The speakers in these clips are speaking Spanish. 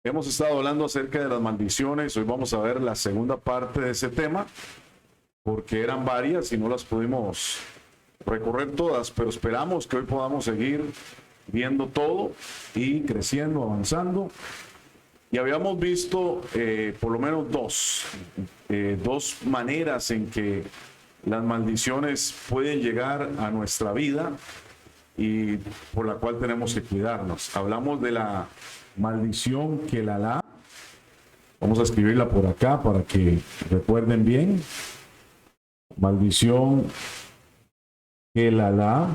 Hemos estado hablando acerca de las maldiciones. Hoy vamos a ver la segunda parte de ese tema, porque eran varias y no las pudimos recorrer todas, pero esperamos que hoy podamos seguir viendo todo y creciendo, avanzando. Y habíamos visto por lo menos dos maneras en que las maldiciones pueden llegar a nuestra vida y por la cual tenemos que cuidarnos. Hablamos de la maldición que la da. Vamos a escribirla por acá para que recuerden bien. Maldición que la da.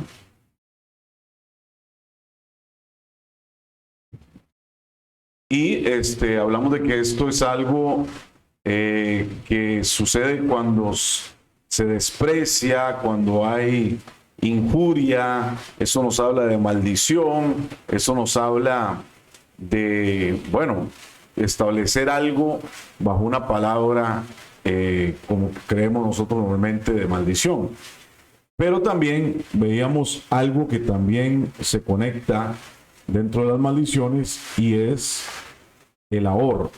Y hablamos de que esto es algo que sucede cuando se desprecia, cuando hay injuria. Eso nos habla de maldición, eso nos habla de, bueno, establecer algo bajo una palabra, como creemos nosotros normalmente, de maldición. Pero también veíamos algo que también se conecta dentro de las maldiciones y es el ahor.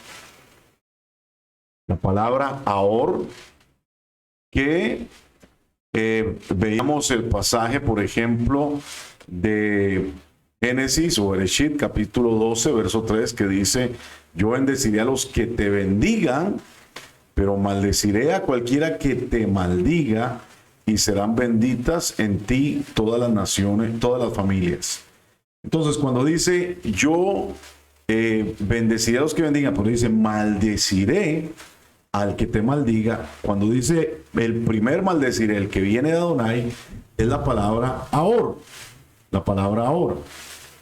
La palabra ahor, que veíamos el pasaje, por ejemplo, de Génesis o Bereshit, capítulo 12, verso 3, que dice: yo bendeciré a los que te bendigan, pero maldeciré a cualquiera que te maldiga, y serán benditas en ti todas las naciones, todas las familias. Entonces, cuando dice yo bendeciré a los que bendigan, pero dice maldeciré al que te maldiga, cuando dice el primer maldeciré, el que viene de Adonai, es la palabra ahor, la palabra ahor.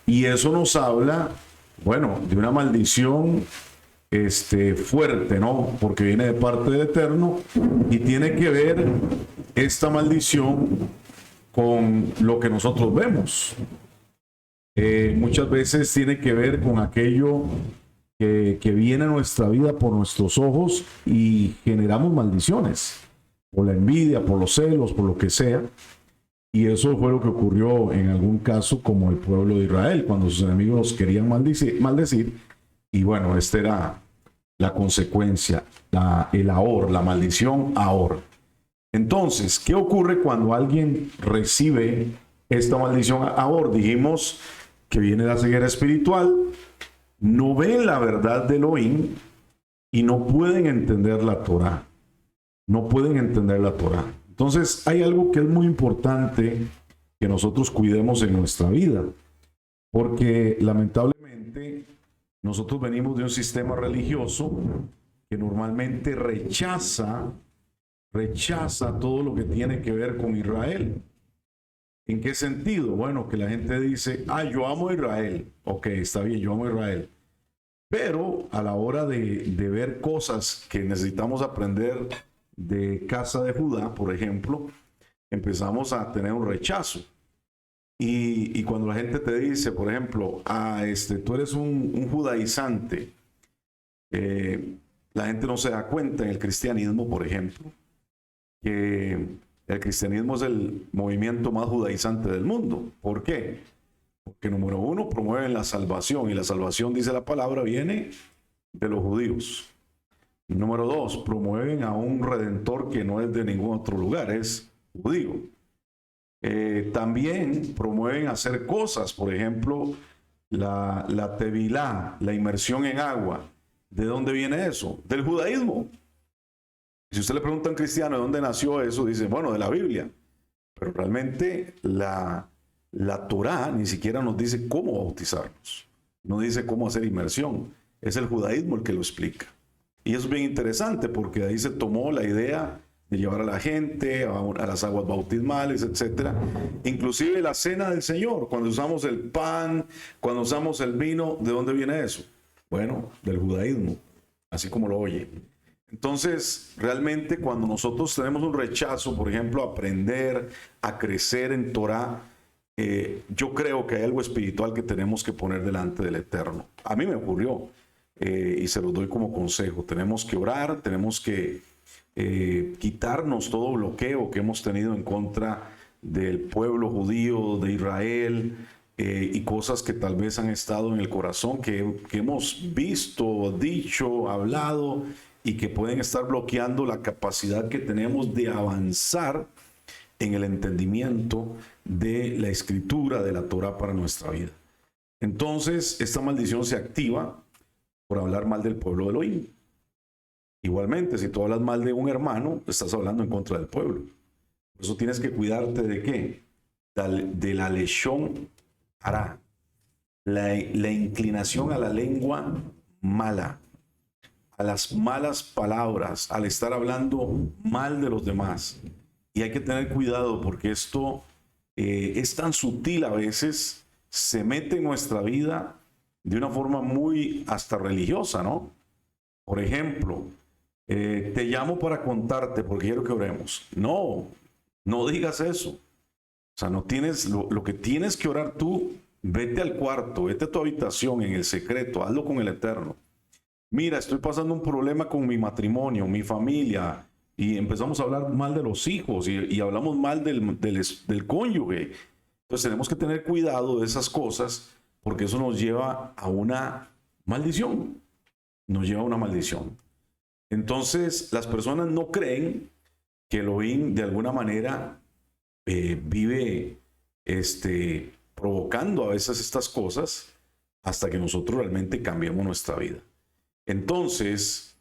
Y eso nos habla, bueno, de una maldición fuerte, ¿no? Porque viene de parte del Eterno y tiene que ver esta maldición con lo que nosotros vemos. Muchas veces tiene que ver con aquello que viene a nuestra vida por nuestros ojos y generamos maldiciones, por la envidia, por los celos, por lo que sea. Y eso fue lo que ocurrió en algún caso, como el pueblo de Israel, cuando sus enemigos querían maldecir. Y bueno, esta era la consecuencia, el ahor, la maldición ahor. Entonces, ¿qué ocurre cuando alguien recibe esta maldición ahor? Dijimos que viene la ceguera espiritual, no ven la verdad de Elohim y no pueden entender la Torah. No pueden entender la Torah. Entonces, hay algo que es muy importante que nosotros cuidemos en nuestra vida, porque lamentablemente nosotros venimos de un sistema religioso que normalmente rechaza todo lo que tiene que ver con Israel. ¿En qué sentido? Bueno, que la gente dice, yo amo a Israel. Ok, está bien, yo amo a Israel. Pero a la hora de ver cosas que necesitamos aprender de casa de Judá, por ejemplo, empezamos a tener un rechazo. Y cuando la gente te dice, por ejemplo, tú eres un judaizante, la gente no se da cuenta en el cristianismo, por ejemplo, que el cristianismo es el movimiento más judaizante del mundo. ¿Por qué? Porque número uno, promueven la salvación, y la salvación, dice la palabra, viene de los judíos. Número dos, promueven a un redentor que no es de ningún otro lugar, es judío. También promueven hacer cosas, por ejemplo, la tevilá, la inmersión en agua. ¿De dónde viene eso? Del judaísmo. Si usted le pregunta a un cristiano de dónde nació eso, dice, bueno, de la Biblia. Pero realmente la Torá ni siquiera nos dice cómo bautizarnos. No dice cómo hacer inmersión. Es el judaísmo el que lo explica. Y eso es bien interesante, porque de ahí se tomó la idea de llevar a la gente a las aguas bautismales, etc. Inclusive la cena del Señor, cuando usamos el pan, cuando usamos el vino, ¿de dónde viene eso? Bueno, del judaísmo, así como lo oye. Entonces, realmente cuando nosotros tenemos un rechazo, por ejemplo, a aprender, a crecer en Torah, yo creo que hay algo espiritual que tenemos que poner delante del Eterno. A mí me ocurrió, y se los doy como consejo. Tenemos que orar, tenemos que quitarnos todo bloqueo que hemos tenido en contra del pueblo judío de Israel, y cosas que tal vez han estado en el corazón, que hemos visto, dicho, hablado, y que pueden estar bloqueando la capacidad que tenemos de avanzar en el entendimiento de la escritura, de la Torah para nuestra vida. Entonces, esta maldición se activa por hablar mal del pueblo de Elohim. Igualmente, si tú hablas mal de un hermano, estás hablando en contra del pueblo. Por eso tienes que cuidarte de ¿qué? De la leshon hará, la inclinación a la lengua mala, a las malas palabras, al estar hablando mal de los demás. Y hay que tener cuidado porque esto es tan sutil a veces, se mete en nuestra vida de una forma muy hasta religiosa, ¿no? Por ejemplo, te llamo para contarte porque quiero que oremos. No, no digas eso. O sea, no tienes, lo que tienes que orar tú, vete al cuarto, vete a tu habitación en el secreto, hazlo con el Eterno. Mira, estoy pasando un problema con mi matrimonio, mi familia, y empezamos a hablar mal de los hijos y hablamos mal del cónyuge. Entonces tenemos que tener cuidado de esas cosas porque eso nos lleva a una maldición. Nos lleva a una maldición. Entonces las personas no creen que Elohim de alguna manera vive provocando a veces estas cosas hasta que nosotros realmente cambiemos nuestra vida. Entonces,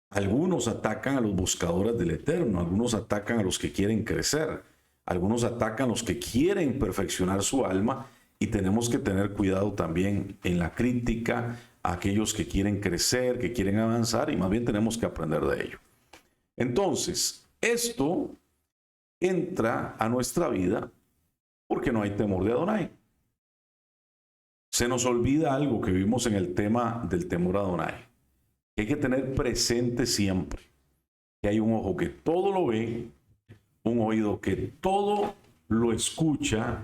algunos atacan a los buscadores del Eterno, algunos atacan a los que quieren crecer, algunos atacan a los que quieren perfeccionar su alma, y tenemos que tener cuidado también en la crítica a aquellos que quieren crecer, que quieren avanzar, y más bien tenemos que aprender de ello. Entonces, esto entra a nuestra vida porque no hay temor de Adonai. Se nos olvida algo que vimos en el tema del temor a Adonai. Hay que tener presente siempre que hay un ojo que todo lo ve, un oído que todo lo escucha,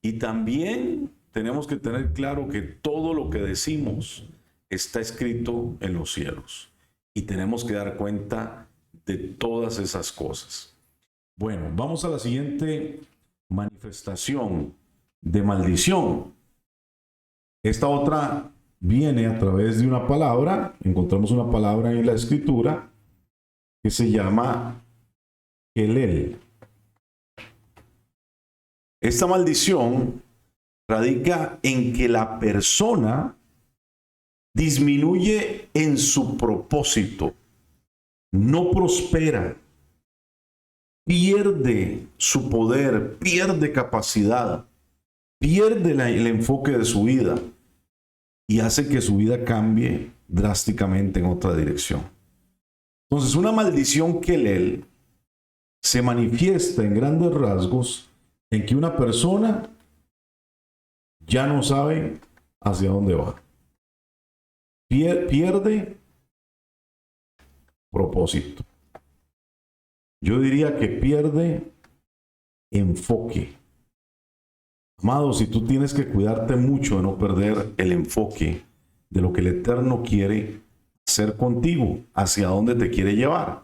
y también tenemos que tener claro que todo lo que decimos está escrito en los cielos y tenemos que dar cuenta de todas esas cosas. Bueno, vamos a la siguiente manifestación de maldición. Esta otra viene a través de una palabra. Encontramos una palabra en la escritura que se llama Elel. Esta maldición radica en que la persona disminuye en su propósito, no prospera, pierde su poder, pierde capacidad, pierde el enfoque de su vida y hace que su vida cambie drásticamente en otra dirección. Entonces, una maldición Kelel se manifiesta en grandes rasgos en que una persona ya no sabe hacia dónde va. Pierde propósito. Yo diría que pierde enfoque. Amado, si tú tienes que cuidarte mucho de no perder el enfoque de lo que el Eterno quiere hacer contigo, hacia dónde te quiere llevar.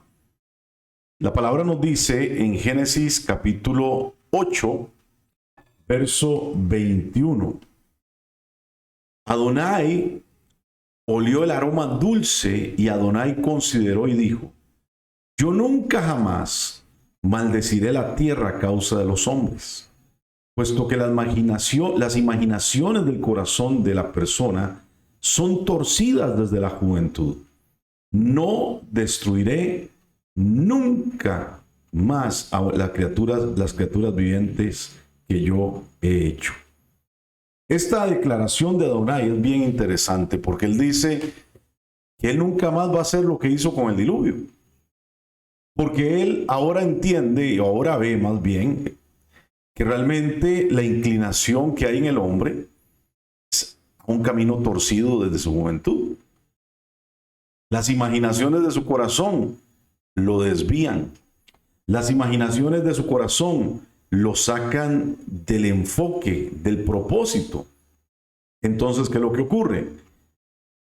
La palabra nos dice en Génesis capítulo 8, verso 21. Adonai olió el aroma dulce y Adonai consideró y dijo: yo nunca jamás maldeciré la tierra a causa de los hombres, puesto que las imaginaciones del corazón de la persona son torcidas desde la juventud. No destruiré nunca más a las criaturas vivientes que yo he hecho. Esta declaración de Adonai es bien interesante porque él dice que él nunca más va a hacer lo que hizo con el diluvio. Porque él ahora entiende, y ahora ve más bien, que realmente la inclinación que hay en el hombre es un camino torcido desde su juventud. Las imaginaciones de su corazón lo desvían. Las imaginaciones de su corazón lo sacan del enfoque, del propósito. Entonces, ¿qué es lo que ocurre?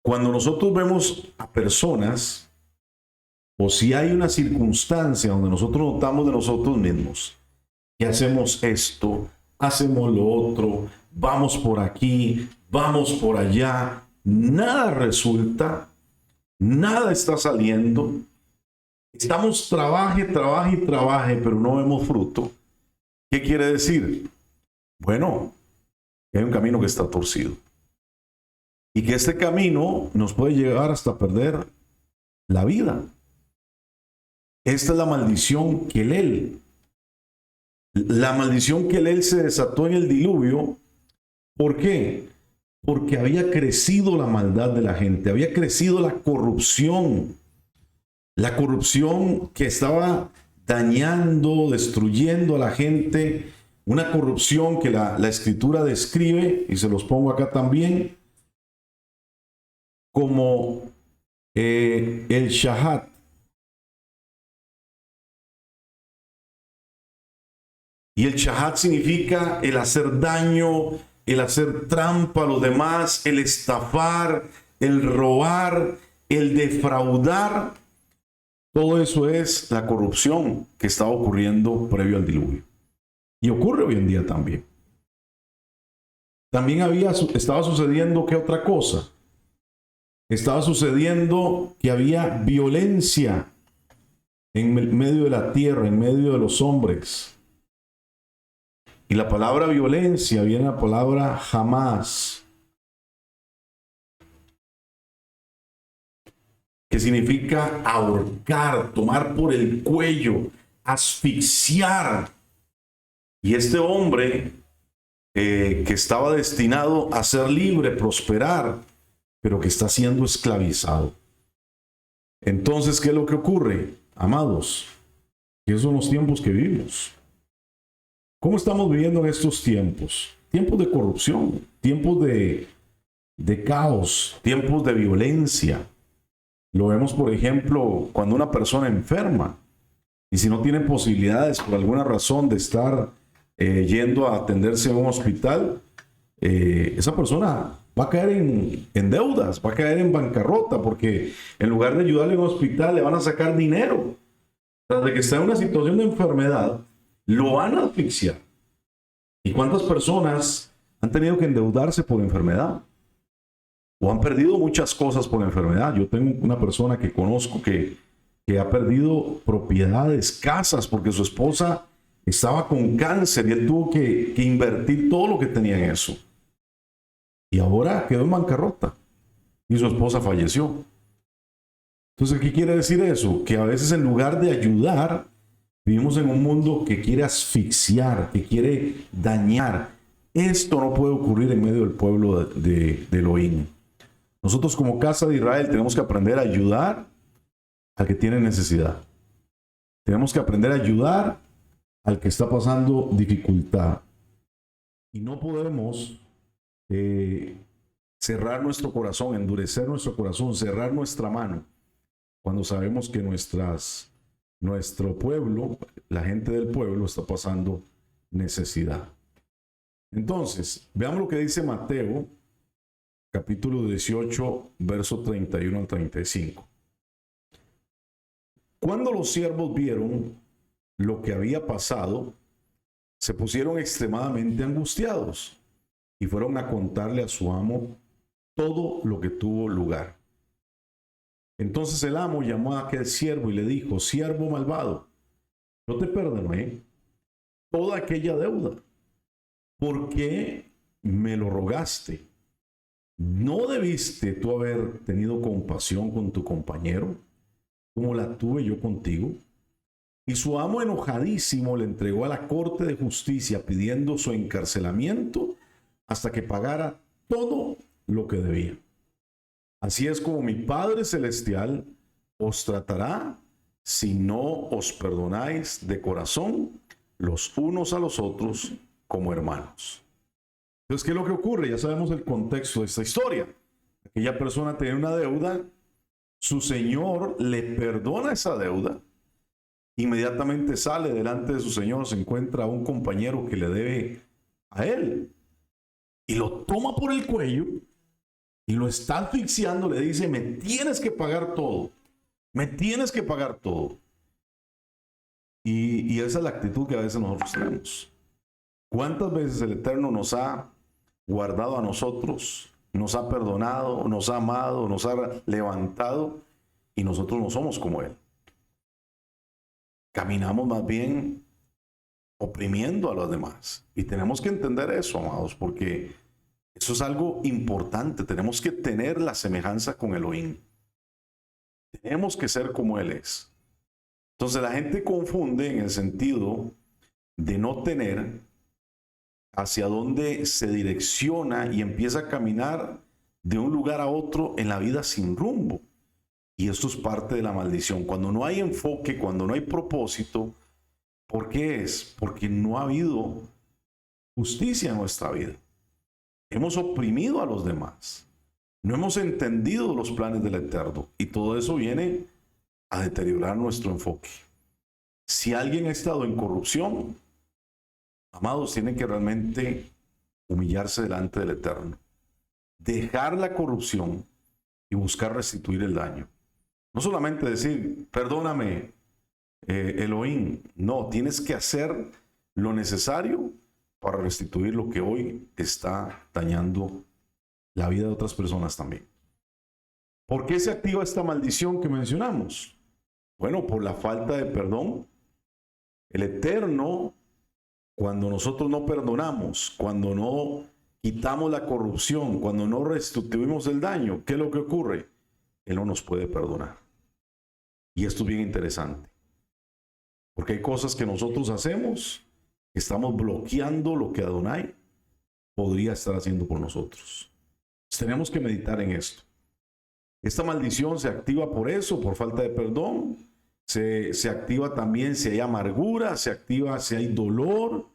Cuando nosotros vemos a personas, o si hay una circunstancia donde nosotros notamos de nosotros mismos que hacemos esto hacemos lo otro, vamos por aquí, vamos por allá, nada resulta, nada está saliendo. Estamos trabaje, pero no vemos fruto. ¿Qué quiere decir? Bueno, hay un camino que está torcido. Y que este camino nos puede llevar hasta perder la vida. Esta es la maldición que la maldición que se desató en el diluvio. ¿Por qué? Porque había crecido la maldad de la gente, había crecido la corrupción que estaba dañando, destruyendo a la gente, una corrupción que la Escritura describe, y se los pongo acá también, como el shahat. Y el shahat significa el hacer daño, el hacer trampa a los demás, el estafar, el robar, el defraudar. Todo eso es la corrupción que estaba ocurriendo previo al diluvio. Y ocurre hoy en día también. También estaba sucediendo, ¿qué otra cosa? Estaba sucediendo que había violencia en medio de la tierra, en medio de los hombres. Y la palabra violencia viene la palabra jamás, que significa ahorcar, tomar por el cuello, asfixiar. Y este hombre que estaba destinado a ser libre, prosperar, pero que está siendo esclavizado. Entonces, ¿qué es lo que ocurre? Amados, que esos son los tiempos que vivimos. ¿Cómo estamos viviendo en estos tiempos? Tiempos de corrupción, tiempos de caos, tiempos de violencia. Lo vemos, por ejemplo, cuando una persona enferma y si no tiene posibilidades por alguna razón de estar yendo a atenderse en un hospital, esa persona va a caer en deudas, va a caer en bancarrota, porque en lugar de ayudarle en un hospital le van a sacar dinero. Tras de que está en una situación de enfermedad, lo van a asfixiar. ¿Y cuántas personas han tenido que endeudarse por enfermedad? O han perdido muchas cosas por enfermedad. Yo tengo una persona que conozco que ha perdido propiedades, casas, porque su esposa estaba con cáncer y él tuvo que invertir todo lo que tenía en eso. Y ahora quedó en bancarrota y su esposa falleció. Entonces, ¿qué quiere decir eso? Que a veces en lugar de ayudar, vivimos en un mundo que quiere asfixiar, que quiere dañar. Esto no puede ocurrir en medio del pueblo de Elohim. Nosotros como casa de Israel tenemos que aprender a ayudar al que tiene necesidad. Tenemos que aprender a ayudar al que está pasando dificultad. Y no podemos cerrar nuestro corazón, endurecer nuestro corazón, cerrar nuestra mano, cuando sabemos que nuestro pueblo, la gente del pueblo, está pasando necesidad. Entonces, veamos lo que dice Mateo, capítulo 18, verso 31 al 35. Cuando los siervos vieron lo que había pasado, se pusieron extremadamente angustiados y fueron a contarle a su amo todo lo que tuvo lugar. Entonces el amo llamó a aquel siervo y le dijo: siervo malvado, yo te perdoné toda aquella deuda, porque me lo rogaste. ¿No debiste tú haber tenido compasión con tu compañero, como la tuve yo contigo? Y su amo, enojadísimo, le entregó a la corte de justicia pidiendo su encarcelamiento hasta que pagara todo lo que debía. Así es como mi Padre Celestial os tratará si no os perdonáis de corazón los unos a los otros como hermanos. Entonces, ¿qué es lo que ocurre? Ya sabemos el contexto de esta historia. Aquella persona tenía una deuda, su señor le perdona esa deuda, inmediatamente sale delante de su señor, se encuentra a un compañero que le debe a él y lo toma por el cuello y lo está asfixiando, le dice: me tienes que pagar todo, me tienes que pagar todo. Y esa es la actitud que a veces nosotros tenemos. ¿Cuántas veces el Eterno nos ha guardado a nosotros, nos ha perdonado, nos ha amado, nos ha levantado y nosotros no somos como Él? Caminamos más bien oprimiendo a los demás. Y tenemos que entender eso, amados, porque eso es algo importante. Tenemos que tener la semejanza con Elohim. Tenemos que ser como Él es. Entonces la gente confunde en el sentido de no tener hacia dónde se direcciona y empieza a caminar de un lugar a otro en la vida sin rumbo. Y esto es parte de la maldición. Cuando no hay enfoque, cuando no hay propósito, ¿por qué es? Porque no ha habido justicia en nuestra vida. Hemos oprimido a los demás. No hemos entendido los planes del Eterno. Y todo eso viene a deteriorar nuestro enfoque. Si alguien ha estado en corrupción, amados, tienen que realmente humillarse delante del Eterno. Dejar la corrupción y buscar restituir el daño. No solamente decir, perdóname, Elohim. No, tienes que hacer lo necesario para restituir lo que hoy está dañando la vida de otras personas también. ¿Por qué se activa esta maldición que mencionamos? Bueno, por la falta de perdón. El Eterno, cuando nosotros no perdonamos, cuando no quitamos la corrupción, cuando no restituimos el daño, ¿qué es lo que ocurre? Él no nos puede perdonar. Y esto es bien interesante. Porque hay cosas que nosotros hacemos, que estamos bloqueando lo que Adonai podría estar haciendo por nosotros. Entonces, tenemos que meditar en esto. Esta maldición se activa por eso, por falta de perdón. Se activa también si hay amargura, se activa si hay dolor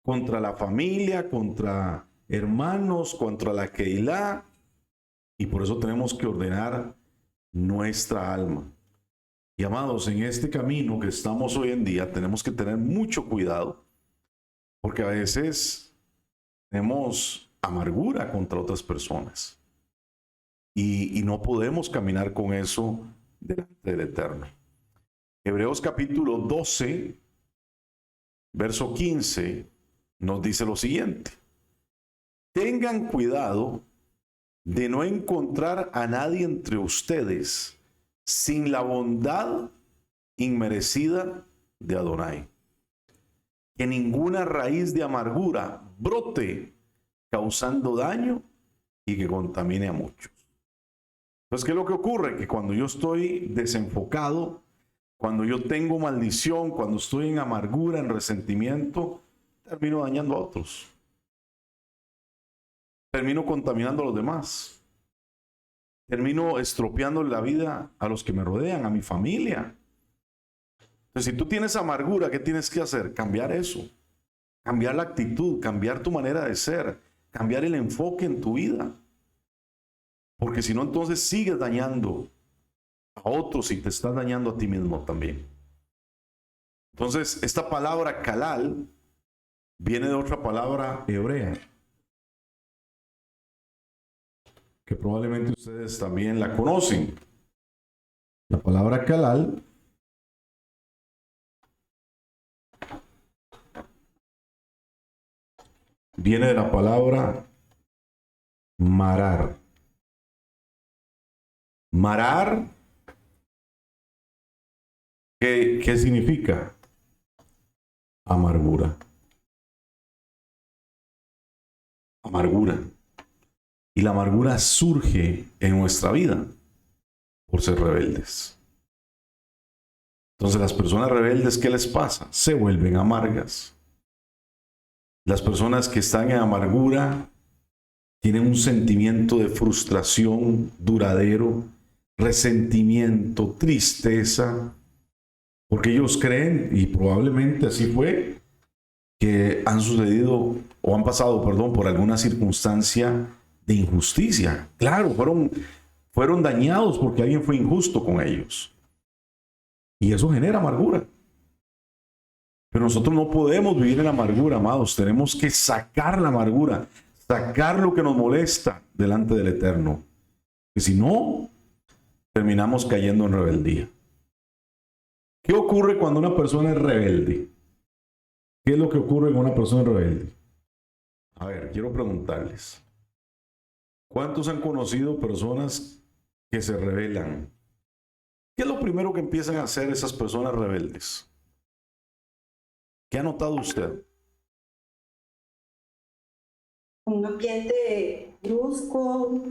contra la familia, contra hermanos, contra la Keilah. Y por eso tenemos que ordenar nuestra alma. Y amados, en este camino que estamos hoy en día, tenemos que tener mucho cuidado, porque a veces tenemos amargura contra otras personas. Y no podemos caminar con eso delante del Eterno. Hebreos capítulo 12, verso 15, nos dice lo siguiente. Tengan cuidado de no encontrar a nadie entre ustedes sin la bondad inmerecida de Adonai. Que ninguna raíz de amargura brote causando daño y que contamine a muchos. Entonces, ¿qué es lo que ocurre? Que cuando yo estoy desenfocado, cuando yo tengo maldición, cuando estoy en amargura, en resentimiento, termino dañando a otros. Termino contaminando a los demás. Termino estropeando la vida a los que me rodean, a mi familia. Entonces, si tú tienes amargura, ¿qué tienes que hacer? Cambiar eso. Cambiar la actitud, cambiar tu manera de ser, cambiar el enfoque en tu vida. Porque si no, entonces sigues dañando a otros y te estás dañando a ti mismo también. Entonces, esta palabra kalal viene de otra palabra hebrea, que probablemente ustedes también la conocen. La palabra kalal viene de la palabra marar. Marar, ¿qué significa? Amargura. Amargura. Y la amargura surge en nuestra vida por ser rebeldes. Entonces, las personas rebeldes, ¿qué les pasa? Se vuelven amargas. Las personas que están en amargura tienen un sentimiento de frustración duradero, resentimiento, tristeza, porque ellos creen, y probablemente así fue, que han sucedido o han pasado, por alguna circunstancia de injusticia. Claro, fueron dañados porque alguien fue injusto con ellos. Y eso genera amargura. Pero nosotros no podemos vivir en la amargura, amados. Tenemos que sacar la amargura, sacar lo que nos molesta delante del Eterno. Que si no, terminamos cayendo en rebeldía. ¿Qué ocurre cuando una persona es rebelde? ¿Qué es lo que ocurre con una persona rebelde? A ver, quiero preguntarles. ¿Cuántos han conocido personas que se rebelan? ¿Qué es lo primero que empiezan a hacer esas personas rebeldes? ¿Qué ha notado usted? Un ambiente brusco,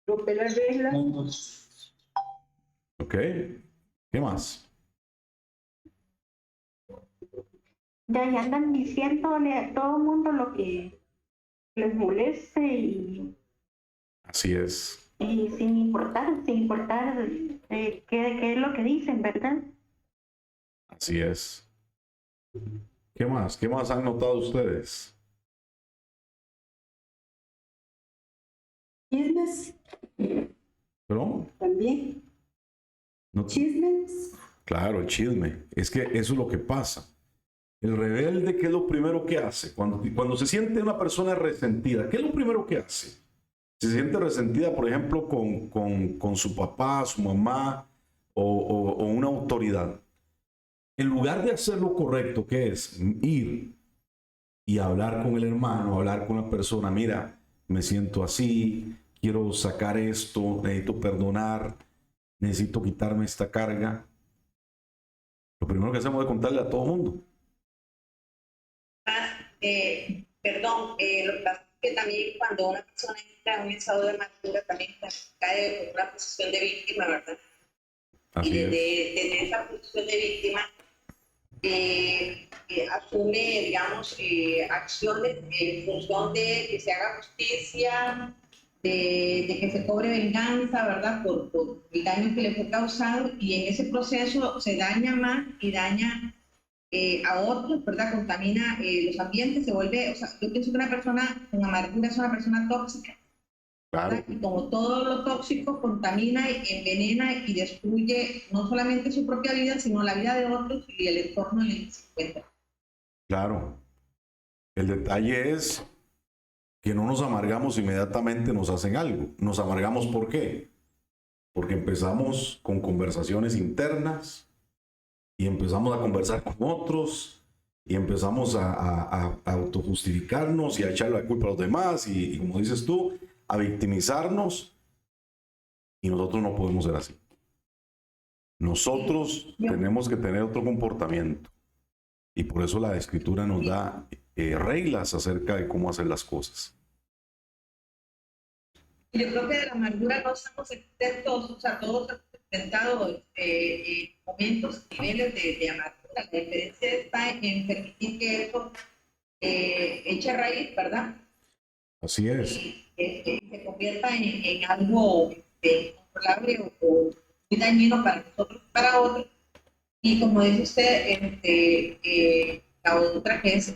romper las reglas. ¿Ok? ¿Qué más? Ya andan diciéndole a todo el mundo lo que les moleste Así es. y sin importar qué es lo que dicen, ¿verdad? Así es. ¿Qué más? ¿Qué más han notado ustedes? Chismes ¿Pero? también. No, Chismes. claro, el chisme. Es que eso es lo que pasa. El rebelde, ¿qué es lo primero que hace? Cuando se siente una persona resentida, ¿qué es lo primero que hace? Se siente resentida, por ejemplo, con su papá, su mamá o una autoridad. En lugar de hacer lo correcto, ¿qué es? Ir y hablar con el hermano, hablar con la persona, mira, me siento así, quiero sacar esto, necesito perdonar, necesito quitarme esta carga. Lo primero que hacemos es contarle a todo el mundo. Lo que pasa es que también cuando una persona entra en un estado de amargura también cae en una posición de víctima, ¿verdad? Así Y es. desde esa posición de víctima asume, digamos, acciones en función de que se haga justicia, de que se cobre venganza, ¿verdad? Por el daño que le fue causado, y en ese proceso se daña más y daña a otros, ¿verdad? Contamina los ambientes, se vuelve, o sea, yo pienso que una persona con amargura es una persona tóxica, Claro, ¿verdad? Y como todo lo tóxico contamina, envenena y destruye no solamente su propia vida, sino la vida de otros y el entorno en el que se encuentra. claro. El detalle es que no nos amargamos inmediatamente, nos hacen algo. Nos amargamos ¿por qué? Porque empezamos con conversaciones internas y empezamos a conversar con otros y empezamos a autojustificarnos y a echarle la culpa a los demás y como dices tú, a victimizarnos, y nosotros no podemos ser así. Nosotros tenemos que tener otro comportamiento y por eso la escritura nos da reglas acerca de cómo hacer las cosas. Yo creo que de la amargura no estamos exentos, o sea, todos hemos experimentado momentos, niveles de amargura. La diferencia está en permitir que eso eche raíz, ¿verdad? Así es. Y se convierta en algo incontrolable o muy dañino para nosotros y para otros. Y como dice usted, la otra que es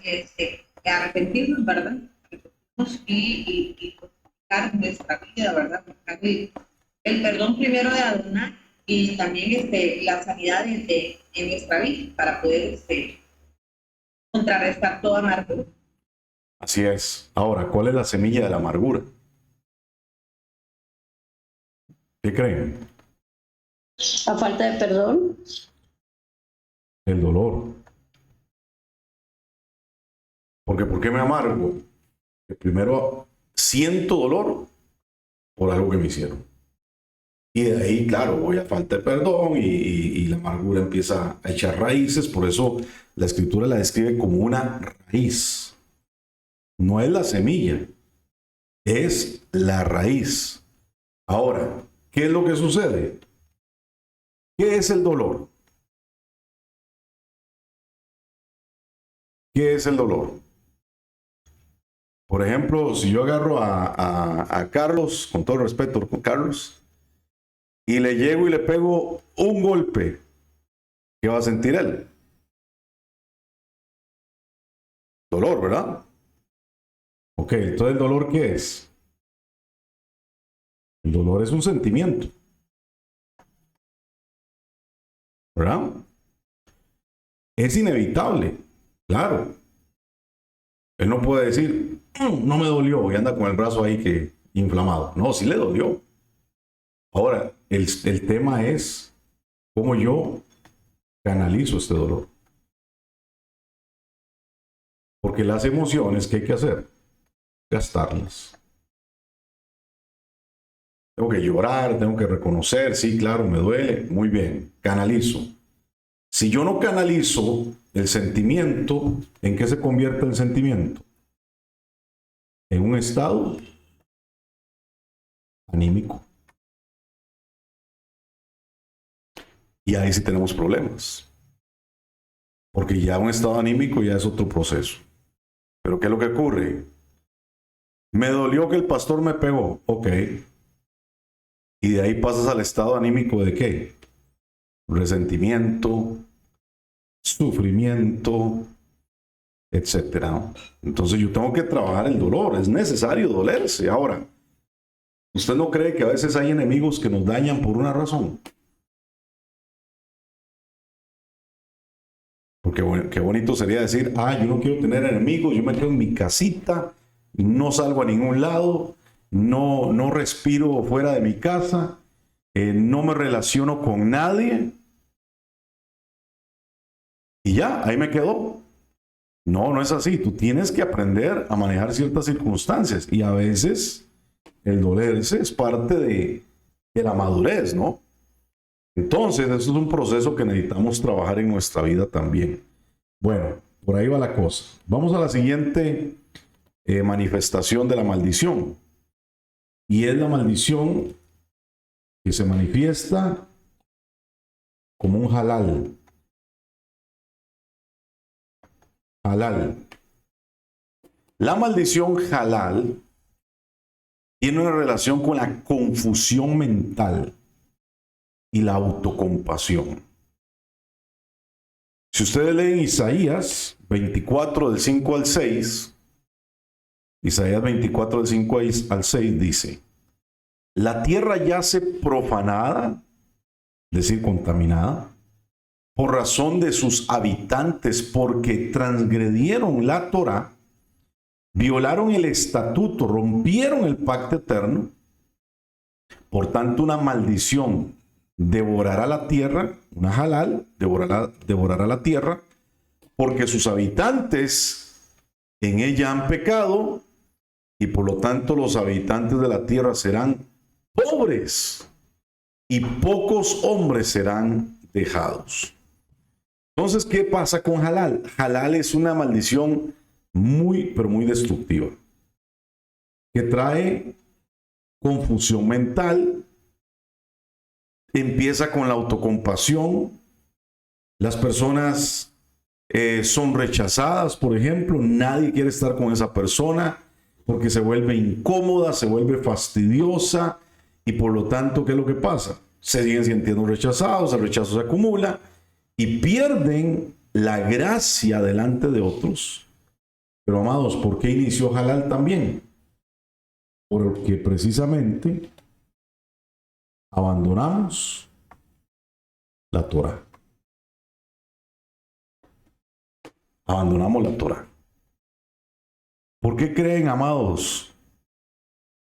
arrepentirnos, ¿verdad? Arrepentirnos y buscar nuestra vida, ¿verdad? Buscar el perdón primero de Adonai y también la sanidad en nuestra vida para poder contrarrestar toda amargura. Así es. Ahora, ¿cuál es la semilla de la amargura? ¿Qué creen? La falta de perdón. El dolor. Porque ¿por qué me amargo? Que primero siento dolor por algo que me hicieron. Y de ahí, claro, voy a falta de perdón y la amargura empieza a echar raíces. Por eso la escritura la describe como una raíz. No es la semilla, es la raíz. Ahora, ¿qué es lo que sucede? ¿Qué es el dolor? ¿Qué es el dolor? Por ejemplo, si yo agarro a Carlos, con todo el respeto con Carlos, y le llego y le pego un golpe, ¿qué va a sentir él? Dolor, ¿verdad? Ok, entonces ¿el dolor qué es? El dolor es un sentimiento, ¿verdad? Es inevitable, claro. Él no puede decir, no me dolió y anda con el brazo ahí que inflamado. No, sí le dolió. Ahora, el tema es cómo yo canalizo este dolor. Porque las emociones, ¿qué hay que hacer? Gastarlas. Tengo que llorar, tengo que reconocer, sí, claro, me duele, muy bien, canalizo. Si yo no canalizo el sentimiento, ¿en qué se convierte el sentimiento? En un estado anímico. Y ahí sí tenemos problemas. Porque ya un estado anímico ya es otro proceso. Pero ¿qué es lo que ocurre? Me dolió que el pastor me pegó. Ok. Y de ahí pasas al estado anímico de ¿qué? Resentimiento, sufrimiento, etcétera. Entonces yo tengo que trabajar el dolor. Es necesario dolerse. Ahora, ¿usted no cree que a veces hay enemigos que nos dañan por una razón? Porque bueno, qué bonito sería decir, yo no quiero tener enemigos, yo me quedo en mi casita, no salgo a ningún lado, no respiro fuera de mi casa, no me relaciono con nadie. Y ya, ahí me quedo. No, no es así. Tú tienes que aprender a manejar ciertas circunstancias. Y a veces el dolerse es parte de la madurez, ¿no? Entonces, eso es un proceso que necesitamos trabajar en nuestra vida también. Bueno, por ahí va la cosa. Vamos a la siguiente manifestación de la maldición. Y es la maldición que se manifiesta como un halal. Halal. La maldición halal tiene una relación con la confusión mental y la autocompasión. Si ustedes leen Isaías 24 del 5 al 6, Isaías 24 del 5 al 6 dice, la tierra yace profanada, es decir, contaminada, por razón de sus habitantes, porque transgredieron la Torá, violaron el estatuto, rompieron el pacto eterno. Por tanto, una maldición devorará la tierra, una halal, devorará la tierra, porque sus habitantes en ella han pecado, y por lo tanto los habitantes de la tierra serán pobres, y pocos hombres serán dejados. Entonces, ¿qué pasa con halal? Halal es una maldición muy, pero muy destructiva, que trae confusión mental. Empieza con la autocompasión. Las personas son rechazadas, por ejemplo. Nadie quiere estar con esa persona porque se vuelve incómoda, se vuelve fastidiosa y por lo tanto, ¿qué es lo que pasa? Se siguen sintiendo rechazados, el rechazo se acumula y pierden la gracia delante de otros. Pero amados, ¿por qué inició halal también? Porque precisamente abandonamos la Torá. Abandonamos la Torá. ¿Por qué creen, amados,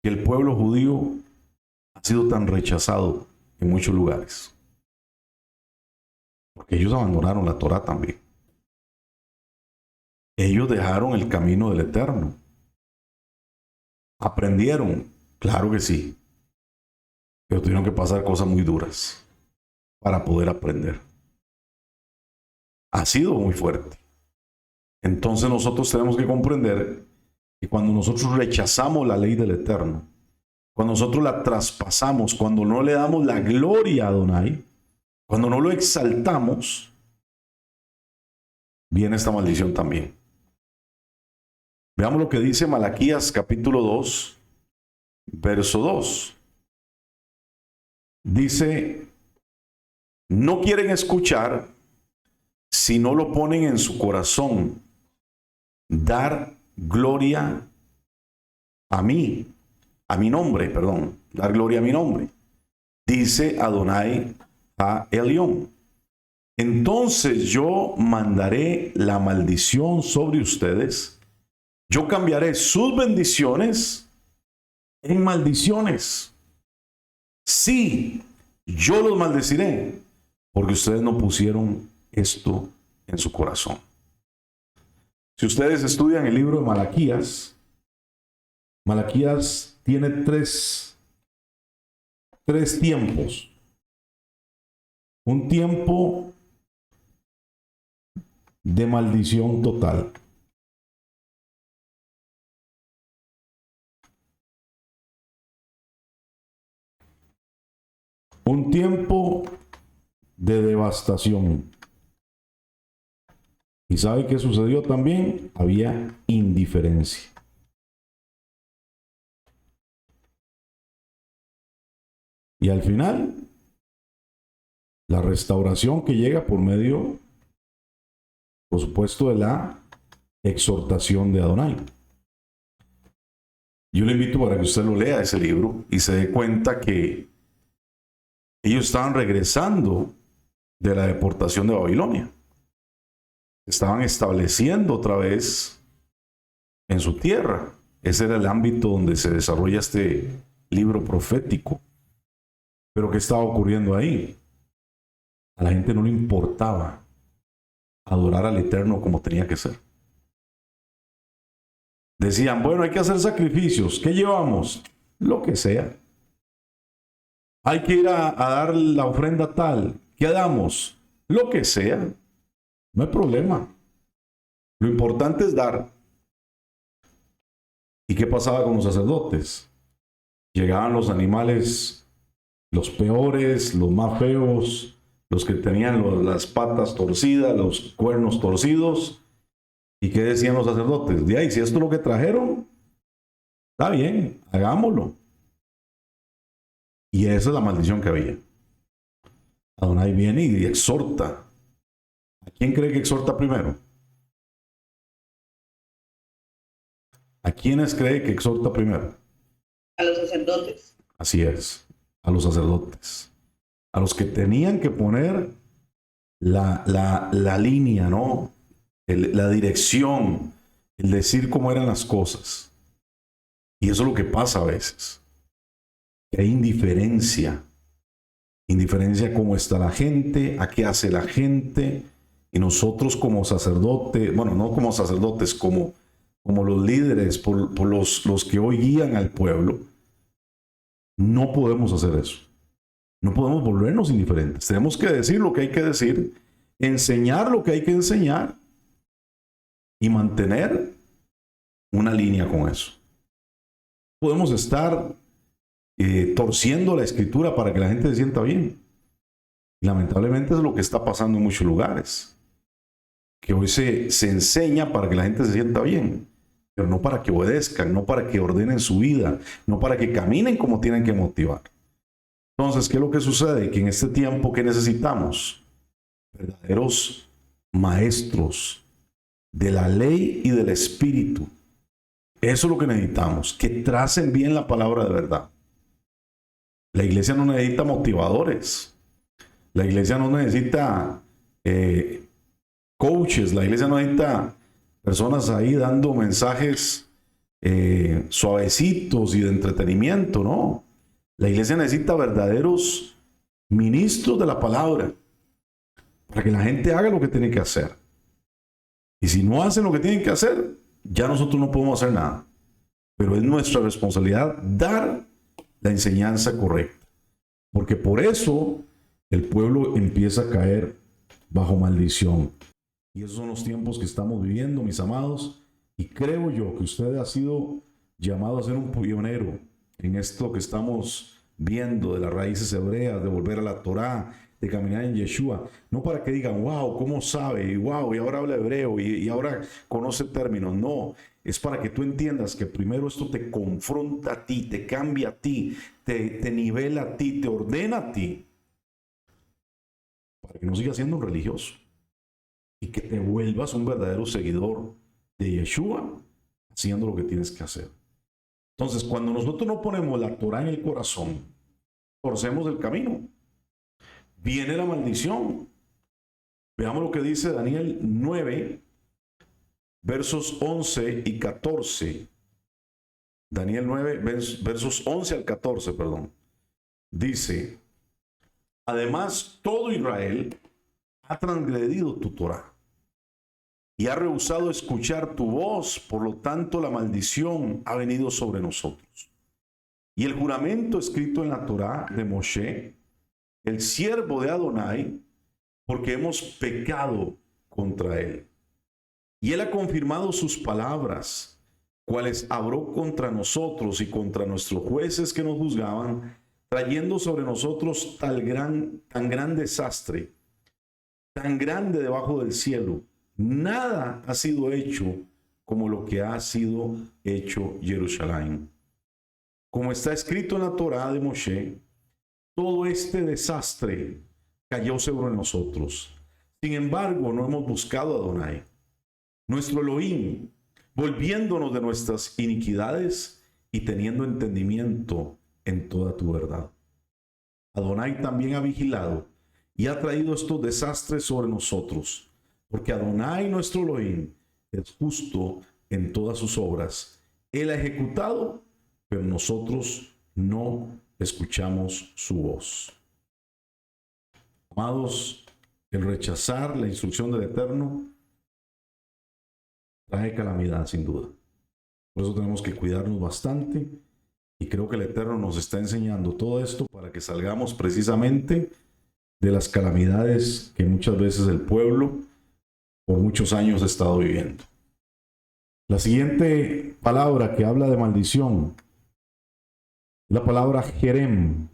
que el pueblo judío ha sido tan rechazado en muchos lugares? Porque ellos abandonaron la Torá también. Ellos dejaron el camino del Eterno. ¿Aprendieron? Claro que sí. Pero tuvieron que pasar cosas muy duras para poder aprender. Ha sido muy fuerte. Entonces nosotros tenemos que comprender que cuando nosotros rechazamos la ley del Eterno, cuando nosotros la traspasamos, cuando no le damos la gloria a Adonai, cuando no lo exaltamos, viene esta maldición también. Veamos lo que dice Malaquías capítulo 2, verso 2. Dice, no quieren escuchar si no lo ponen en su corazón, dar gloria a mí, a mi nombre, perdón, dar gloria a mi nombre. Dice Adonai a Elión. Entonces yo mandaré la maldición sobre ustedes, yo cambiaré sus bendiciones en maldiciones. Sí, yo los maldeciré, porque ustedes no pusieron esto en su corazón. Si ustedes estudian el libro de Malaquías, Malaquías tiene tres tiempos. Un tiempo de maldición total. Un tiempo de devastación. ¿Y sabe qué sucedió también? Había indiferencia. Y al final, la restauración que llega por medio, por supuesto, de la exhortación de Adonai. Yo le invito para que usted lo lea ese libro y se dé cuenta que ellos estaban regresando de la deportación de Babilonia. Estaban estableciendo otra vez en su tierra. Ese era el ámbito donde se desarrolla este libro profético. Pero ¿qué estaba ocurriendo ahí? A la gente no le importaba adorar al Eterno como tenía que ser. Decían, bueno, hay que hacer sacrificios. ¿Qué llevamos? Lo que sea. Hay que ir a dar la ofrenda tal. ¿Qué damos? Lo que sea. No hay problema. Lo importante es dar. ¿Y qué pasaba con los sacerdotes? Llegaban los animales, los peores, los más feos, los que tenían las patas torcidas, los cuernos torcidos. ¿Y qué decían los sacerdotes? De ahí, si esto es lo que trajeron, está bien, hagámoslo. Y esa es la maldición que había. Adonai viene y exhorta. ¿A quién cree que exhorta primero? ¿A quiénes cree que exhorta primero? A los sacerdotes. Así es, a los sacerdotes. A los que tenían que poner la línea, ¿no? La dirección, el decir cómo eran las cosas. Y eso es lo que pasa a veces. Que hay indiferencia. Indiferencia a cómo está la gente, a qué hace la gente. Y nosotros como sacerdotes, bueno, no como sacerdotes, como los líderes, por los que hoy guían al pueblo, no podemos hacer eso. No podemos volvernos indiferentes. Tenemos que decir lo que hay que decir, enseñar lo que hay que enseñar y mantener una línea con eso. Podemos estar torciendo la escritura para que la gente se sienta bien. Y lamentablemente es lo que está pasando en muchos lugares. Que hoy se enseña para que la gente se sienta bien, pero no para que obedezcan, no para que ordenen su vida, no para que caminen como tienen que motivar. Entonces, ¿qué es lo que sucede? Que en este tiempo, ¿qué necesitamos? Verdaderos maestros de la ley y del espíritu. Eso es lo que necesitamos, que tracen bien la palabra de verdad. La iglesia no necesita motivadores. La iglesia no necesita coaches. La iglesia no necesita personas ahí dando mensajes suavecitos y de entretenimiento, no. La iglesia necesita verdaderos ministros de la palabra para que la gente haga lo que tiene que hacer. Y si no hacen lo que tienen que hacer, ya nosotros no podemos hacer nada. Pero es nuestra responsabilidad dar la enseñanza correcta. Porque por eso el pueblo empieza a caer bajo maldición. Y esos son los tiempos que estamos viviendo, mis amados. Y creo yo que usted ha sido llamado a ser un pionero en esto que estamos viendo de las raíces hebreas, de volver a la Torá, de caminar en Yeshua. No para que digan, wow, ¿cómo sabe? Y wow, y ahora habla hebreo y ahora conoce términos. No, es para que tú entiendas que primero esto te confronta a ti, te cambia a ti, te nivela a ti, te ordena a ti. Para que no sigas siendo un religioso. Y que te vuelvas un verdadero seguidor de Yeshua, haciendo lo que tienes que hacer. Entonces, cuando nosotros no ponemos la Torah en el corazón, torcemos el camino. Viene la maldición. Veamos lo que dice Daniel 9, versos 11 y 14. Daniel 9, versos 11 al 14, perdón. Dice, además, todo Israel ha transgredido tu Torah. y ha rehusado escuchar tu voz, por lo tanto la maldición ha venido sobre nosotros. Y el juramento escrito en la Torá de Moshe, el siervo de Adonai, porque hemos pecado contra él. Y él ha confirmado sus palabras, cuales habló contra nosotros y contra nuestros jueces que nos juzgaban, trayendo sobre nosotros tan gran desastre, tan grande debajo del cielo. Nada ha sido hecho como lo que ha sido hecho Jerusalén. Como está escrito en la Torá de Moshe, todo este desastre cayó sobre nosotros. Sin embargo, no hemos buscado a Adonai, nuestro Elohim, volviéndonos de nuestras iniquidades y teniendo entendimiento en toda tu verdad. Adonai también ha vigilado y ha traído estos desastres sobre nosotros, porque Adonai, nuestro Elohim, es justo en todas sus obras. Él ha ejecutado, pero nosotros no escuchamos su voz. Amados, el rechazar la instrucción del Eterno trae calamidad, sin duda. Por eso tenemos que cuidarnos bastante, y creo que el Eterno nos está enseñando todo esto para que salgamos precisamente de las calamidades que muchas veces el pueblo por muchos años ha estado viviendo. La siguiente palabra que habla de maldición es la palabra Jerem.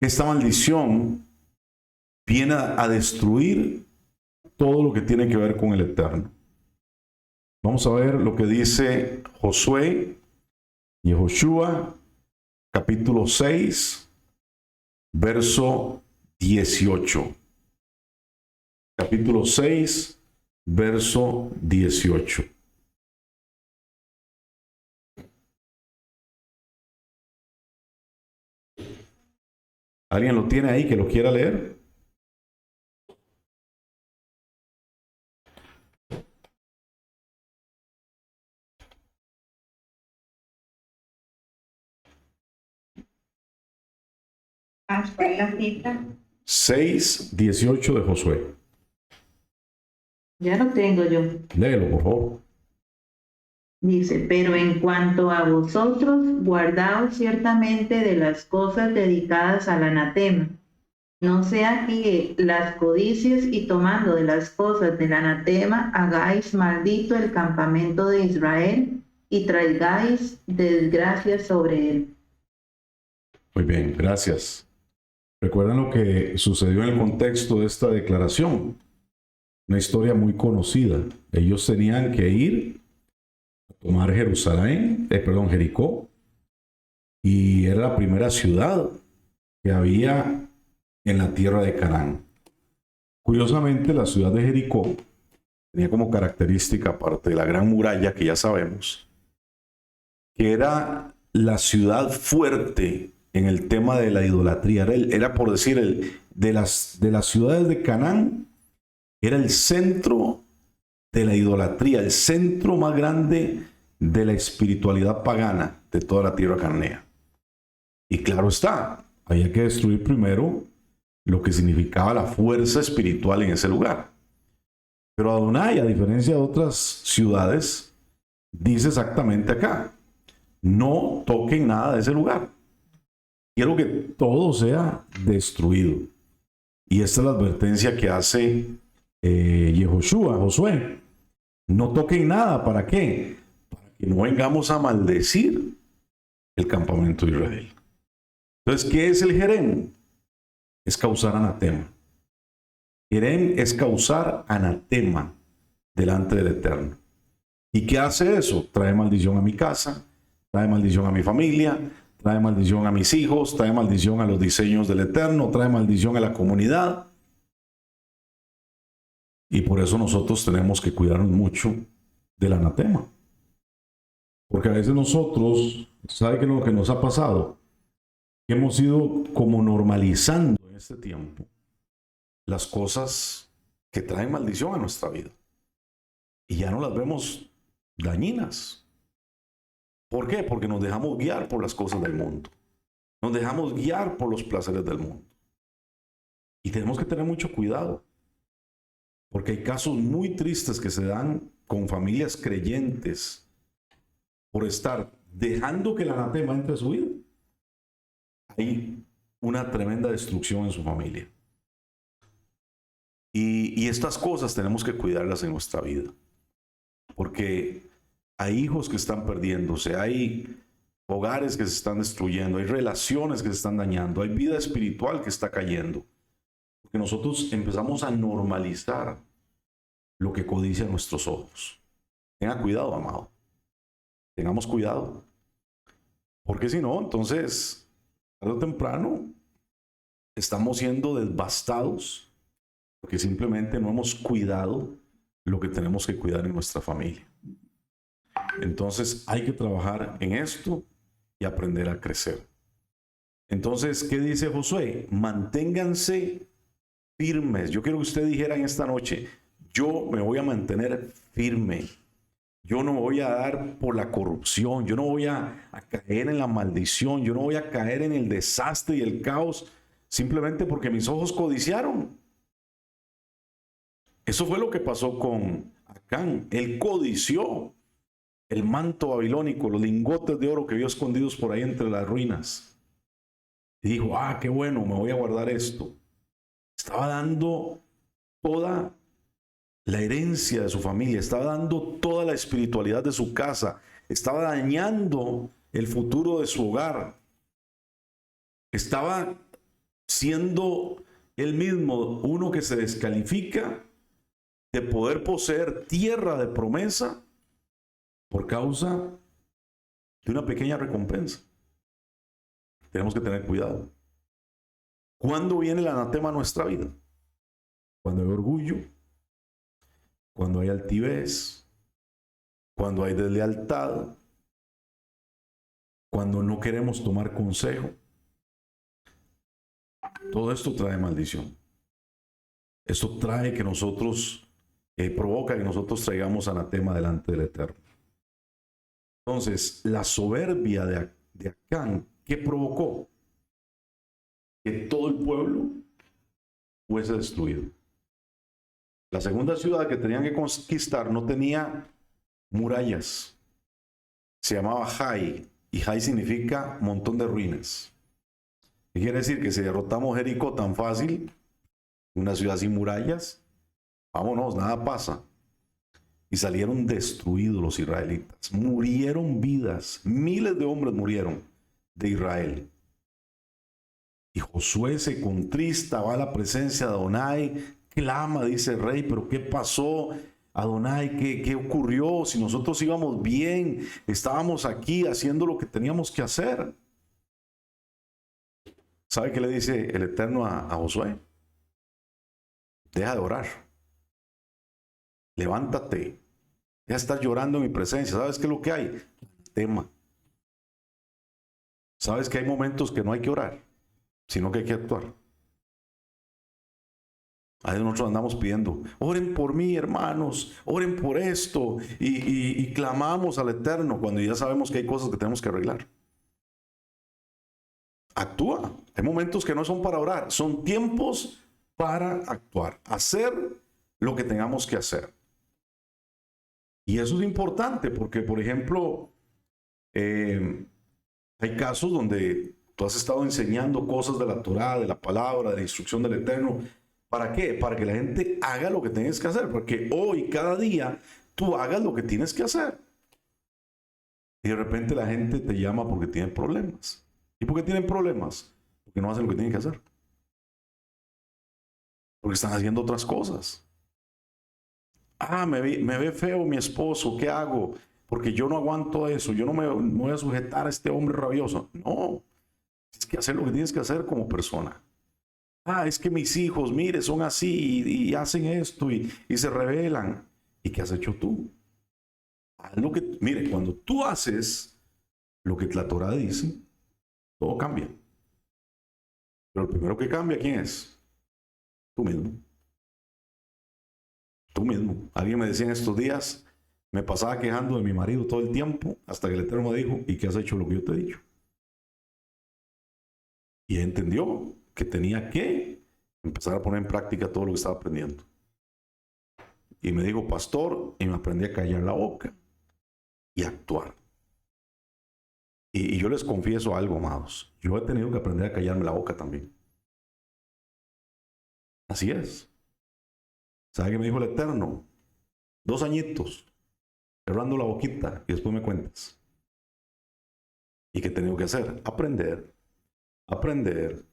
Esta maldición viene a destruir todo lo que tiene que ver con el Eterno. Vamos a ver lo que dice Josué y Joshua, capítulo 6, verso 18. Capítulo 6, verso 18. ¿Alguien lo tiene ahí que lo quiera leer? Hasta la cita. 6, 18 de Josué. Ya lo tengo yo. Léelo, por favor. Dice, pero en cuanto a vosotros, guardaos ciertamente de las cosas dedicadas al anatema. No sea que las codicias y tomando de las cosas del anatema hagáis maldito el campamento de Israel y traigáis desgracia sobre él. Muy bien, gracias. ¿Recuerdan lo que sucedió en el contexto de esta declaración? Una historia muy conocida. Ellos tenían que ir a tomar Jericó, y era la primera ciudad que había en la tierra de Canaán. Curiosamente, la ciudad de Jericó tenía como característica, aparte de la gran muralla que ya sabemos, que era la ciudad fuerte en el tema de la idolatría. Era por decir, de las ciudades de Canaán, era el centro de la idolatría, el centro más grande de la espiritualidad pagana de toda la tierra cananea. Y claro está, había que destruir primero lo que significaba la fuerza espiritual en ese lugar. Pero Adonai, a diferencia de otras ciudades, dice exactamente acá: no toquen nada de ese lugar. Quiero que todo sea destruido. Y esta es la advertencia que hace Josué. No toquen nada. ¿Para qué? Para que no vengamos a maldecir el campamento de Israel. Entonces, ¿qué es el Jerem? Es causar anatema. Jerem es causar anatema delante del Eterno. ¿Y qué hace eso? Trae maldición a mi casa, trae maldición a mi familia, trae maldición a mis hijos, trae maldición a los diseños del Eterno, trae maldición a la comunidad. Y por eso nosotros tenemos que cuidarnos mucho del anatema. Porque a veces nosotros, ¿sabe qué es lo que nos ha pasado? Que hemos ido como normalizando en este tiempo las cosas que traen maldición a nuestra vida. Y ya no las vemos dañinas. ¿Por qué? Porque nos dejamos guiar por las cosas del mundo. Nos dejamos guiar por los placeres del mundo. Y tenemos que tener mucho cuidado. Porque hay casos muy tristes que se dan con familias creyentes por estar dejando que el anatema entre a su vida. Hay una tremenda destrucción en su familia. Y estas cosas tenemos que cuidarlas en nuestra vida. Porque hay hijos que están perdiéndose, hay hogares que se están destruyendo, hay relaciones que se están dañando, hay vida espiritual que está cayendo. Porque nosotros empezamos a normalizar lo que codicia nuestros ojos. Tenga cuidado, amado. Tengamos cuidado. Porque si no, entonces, tarde o temprano, estamos siendo devastados porque simplemente no hemos cuidado lo que tenemos que cuidar en nuestra familia. Entonces, hay que trabajar en esto y aprender a crecer. Entonces, ¿qué dice Josué? Manténganse firmes. Yo quiero que usted dijera en esta noche, yo me voy a mantener firme. Yo no me voy a dar por la corrupción. Yo no voy a caer en la maldición. Yo no voy a caer en el desastre y el caos simplemente porque mis ojos codiciaron. Eso fue lo que pasó con Acán. Él codició el manto babilónico, los lingotes de oro que vio escondidos por ahí entre las ruinas. Y dijo, qué bueno, me voy a guardar esto. Estaba dando toda la herencia de su familia, estaba dando toda la espiritualidad de su casa, estaba dañando el futuro de su hogar. Estaba siendo él mismo uno que se descalifica de poder poseer tierra de promesa por causa de una pequeña recompensa. Tenemos que tener cuidado. ¿Cuándo viene el anatema a nuestra vida? Cuando hay orgullo, cuando hay altivez, cuando hay deslealtad, cuando no queremos tomar consejo. Todo esto trae maldición. Esto trae que nosotros, provoca que nosotros traigamos anatema delante del Eterno. Entonces, la soberbia de Acán, ¿qué provocó? Que todo el pueblo fuese destruido. La segunda ciudad que tenían que conquistar no tenía murallas. Se llamaba Jai, y Jai significa montón de ruinas. ¿Qué quiere decir? Que si derrotamos Jericó tan fácil, una ciudad sin murallas, vámonos, nada pasa. Y salieron destruidos los israelitas. Murieron vidas, miles de hombres murieron de Israel. Y Josué se contrista, va a la presencia de Adonai, clama, dice el rey, pero ¿qué pasó? Adonai, ¿qué ocurrió? Si nosotros íbamos bien, estábamos aquí haciendo lo que teníamos que hacer. ¿Sabe qué le dice el Eterno a Josué? Deja de orar. Levántate. Deja de estar llorando en mi presencia. ¿Sabes qué es lo que hay? Tema. ¿Sabes que hay momentos que no hay que orar, sino que hay que actuar? Ahí nosotros andamos pidiendo, oren por mí, hermanos, oren por esto, y clamamos al Eterno cuando ya sabemos que hay cosas que tenemos que arreglar. Actúa. Hay momentos que no son para orar, son tiempos para actuar, hacer lo que tengamos que hacer. Y eso es importante porque, por ejemplo, hay casos donde tú has estado enseñando cosas de la Torá, de la palabra, de la instrucción del Eterno. ¿Para qué? Para que la gente haga lo que tienes que hacer. Porque hoy, cada día, tú hagas lo que tienes que hacer. Y de repente la gente te llama porque tiene problemas. ¿Y por qué tienen problemas? Porque no hacen lo que tienen que hacer. Porque están haciendo otras cosas. Me ve feo mi esposo, ¿qué hago? Porque yo no aguanto eso, yo no me voy a sujetar a este hombre rabioso. No, tienes que hacer lo que tienes que hacer como persona. Es que mis hijos, mire, son así y hacen esto y se rebelan. ¿Y qué has hecho tú? Haz lo que, mire, cuando tú haces lo que la Torá dice, todo cambia. Pero el primero que cambia, ¿quién es? Tú mismo. Tú mismo. Alguien me decía en estos días, me pasaba quejando de mi marido todo el tiempo, hasta que el Eterno me dijo, ¿y qué has hecho lo que yo te he dicho? Y entendió que tenía que empezar a poner en práctica todo lo que estaba aprendiendo. y me dijo, pastor, y me aprendí a callar la boca y actuar. Y yo les confieso algo, amados. Yo he tenido que aprender a callarme la boca también. Así es. ¿Sabe qué me dijo el Eterno? 2 añitos, cerrando la boquita, y después me cuentas. ¿Y qué he tenido que hacer? Aprender, aprender,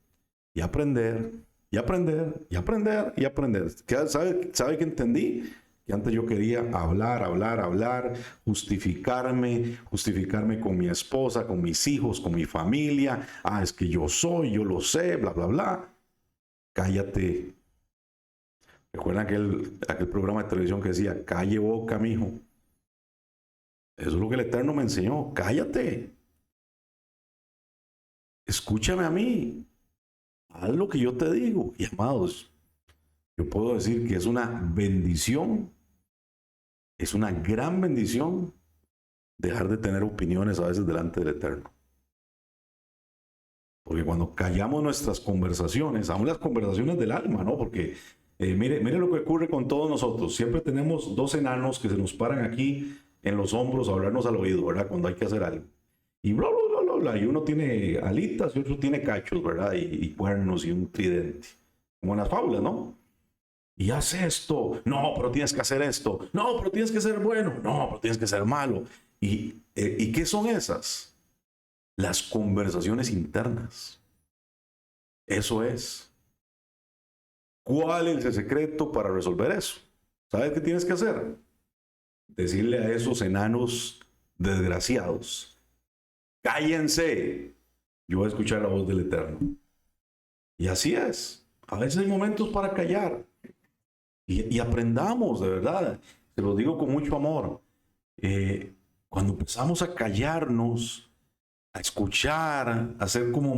y aprender, y aprender, y aprender, y aprender. ¿Sabe qué entendí? Que antes yo quería hablar, justificarme con mi esposa, con mis hijos, con mi familia. Ah, es que yo lo sé, bla, bla, bla. Cállate. ¿Recuerdan aquel programa de televisión que decía, calle boca, mijo? Eso es lo que el Eterno me enseñó. Cállate. Escúchame a mí. Haz lo que yo te digo. Y amados, yo puedo decir que es una bendición. Es una gran bendición dejar de tener opiniones a veces delante del Eterno. Porque cuando callamos nuestras conversaciones, aún las conversaciones del alma, ¿no? Porque mire lo que ocurre con todos nosotros. Siempre tenemos 2 enanos que se nos paran aquí en los hombros a hablarnos al oído, ¿verdad? Cuando hay que hacer algo. Y bla, bla, bla, bla, bla. Y uno tiene alitas y otro tiene cachos, ¿verdad? Y cuernos y un tridente. Como en las fábulas, ¿no? Y haz esto. No, pero tienes que hacer esto. No, pero tienes que ser bueno. No, pero tienes que ser malo. ¿Y qué son esas? Las conversaciones internas. Eso es. ¿Cuál es el secreto para resolver eso? ¿Sabes qué tienes que hacer? Decirle a esos enanos desgraciados, cállense. Yo voy a escuchar la voz del Eterno. Y así es. A veces hay momentos para callar. Y aprendamos, de verdad. Se lo digo con mucho amor. Cuando empezamos a callarnos, a escuchar, a ser como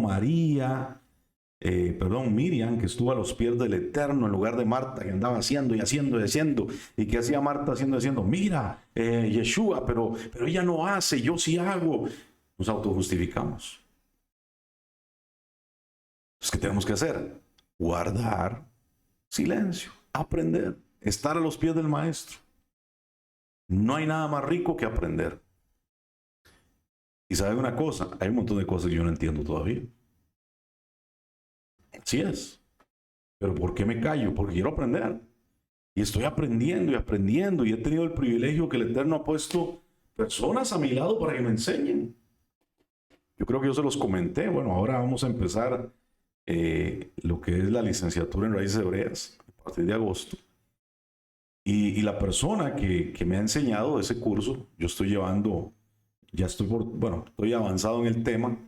Miriam, que estuvo a los pies del Eterno en lugar de Marta, que andaba haciendo y haciendo y haciendo. ¿Y qué hacía Marta haciendo y haciendo? Mira, Yeshua, pero ella no hace, yo sí hago. Nos autojustificamos. Entonces, ¿qué tenemos que hacer? Guardar silencio, aprender, estar a los pies del Maestro. No hay nada más rico que aprender. Y ¿sabe una cosa? Hay un montón de cosas que yo no entiendo todavía. Así es. Pero ¿por qué me callo? Porque quiero aprender. Y estoy aprendiendo y aprendiendo. Y he tenido el privilegio que el Eterno ha puesto personas a mi lado para que me enseñen. Yo creo que yo se los comenté. Bueno, ahora vamos a empezar lo que es la licenciatura en Raíces Hebreas a partir de agosto. Y la persona que me ha enseñado ese curso, yo estoy llevando, estoy avanzado en el tema.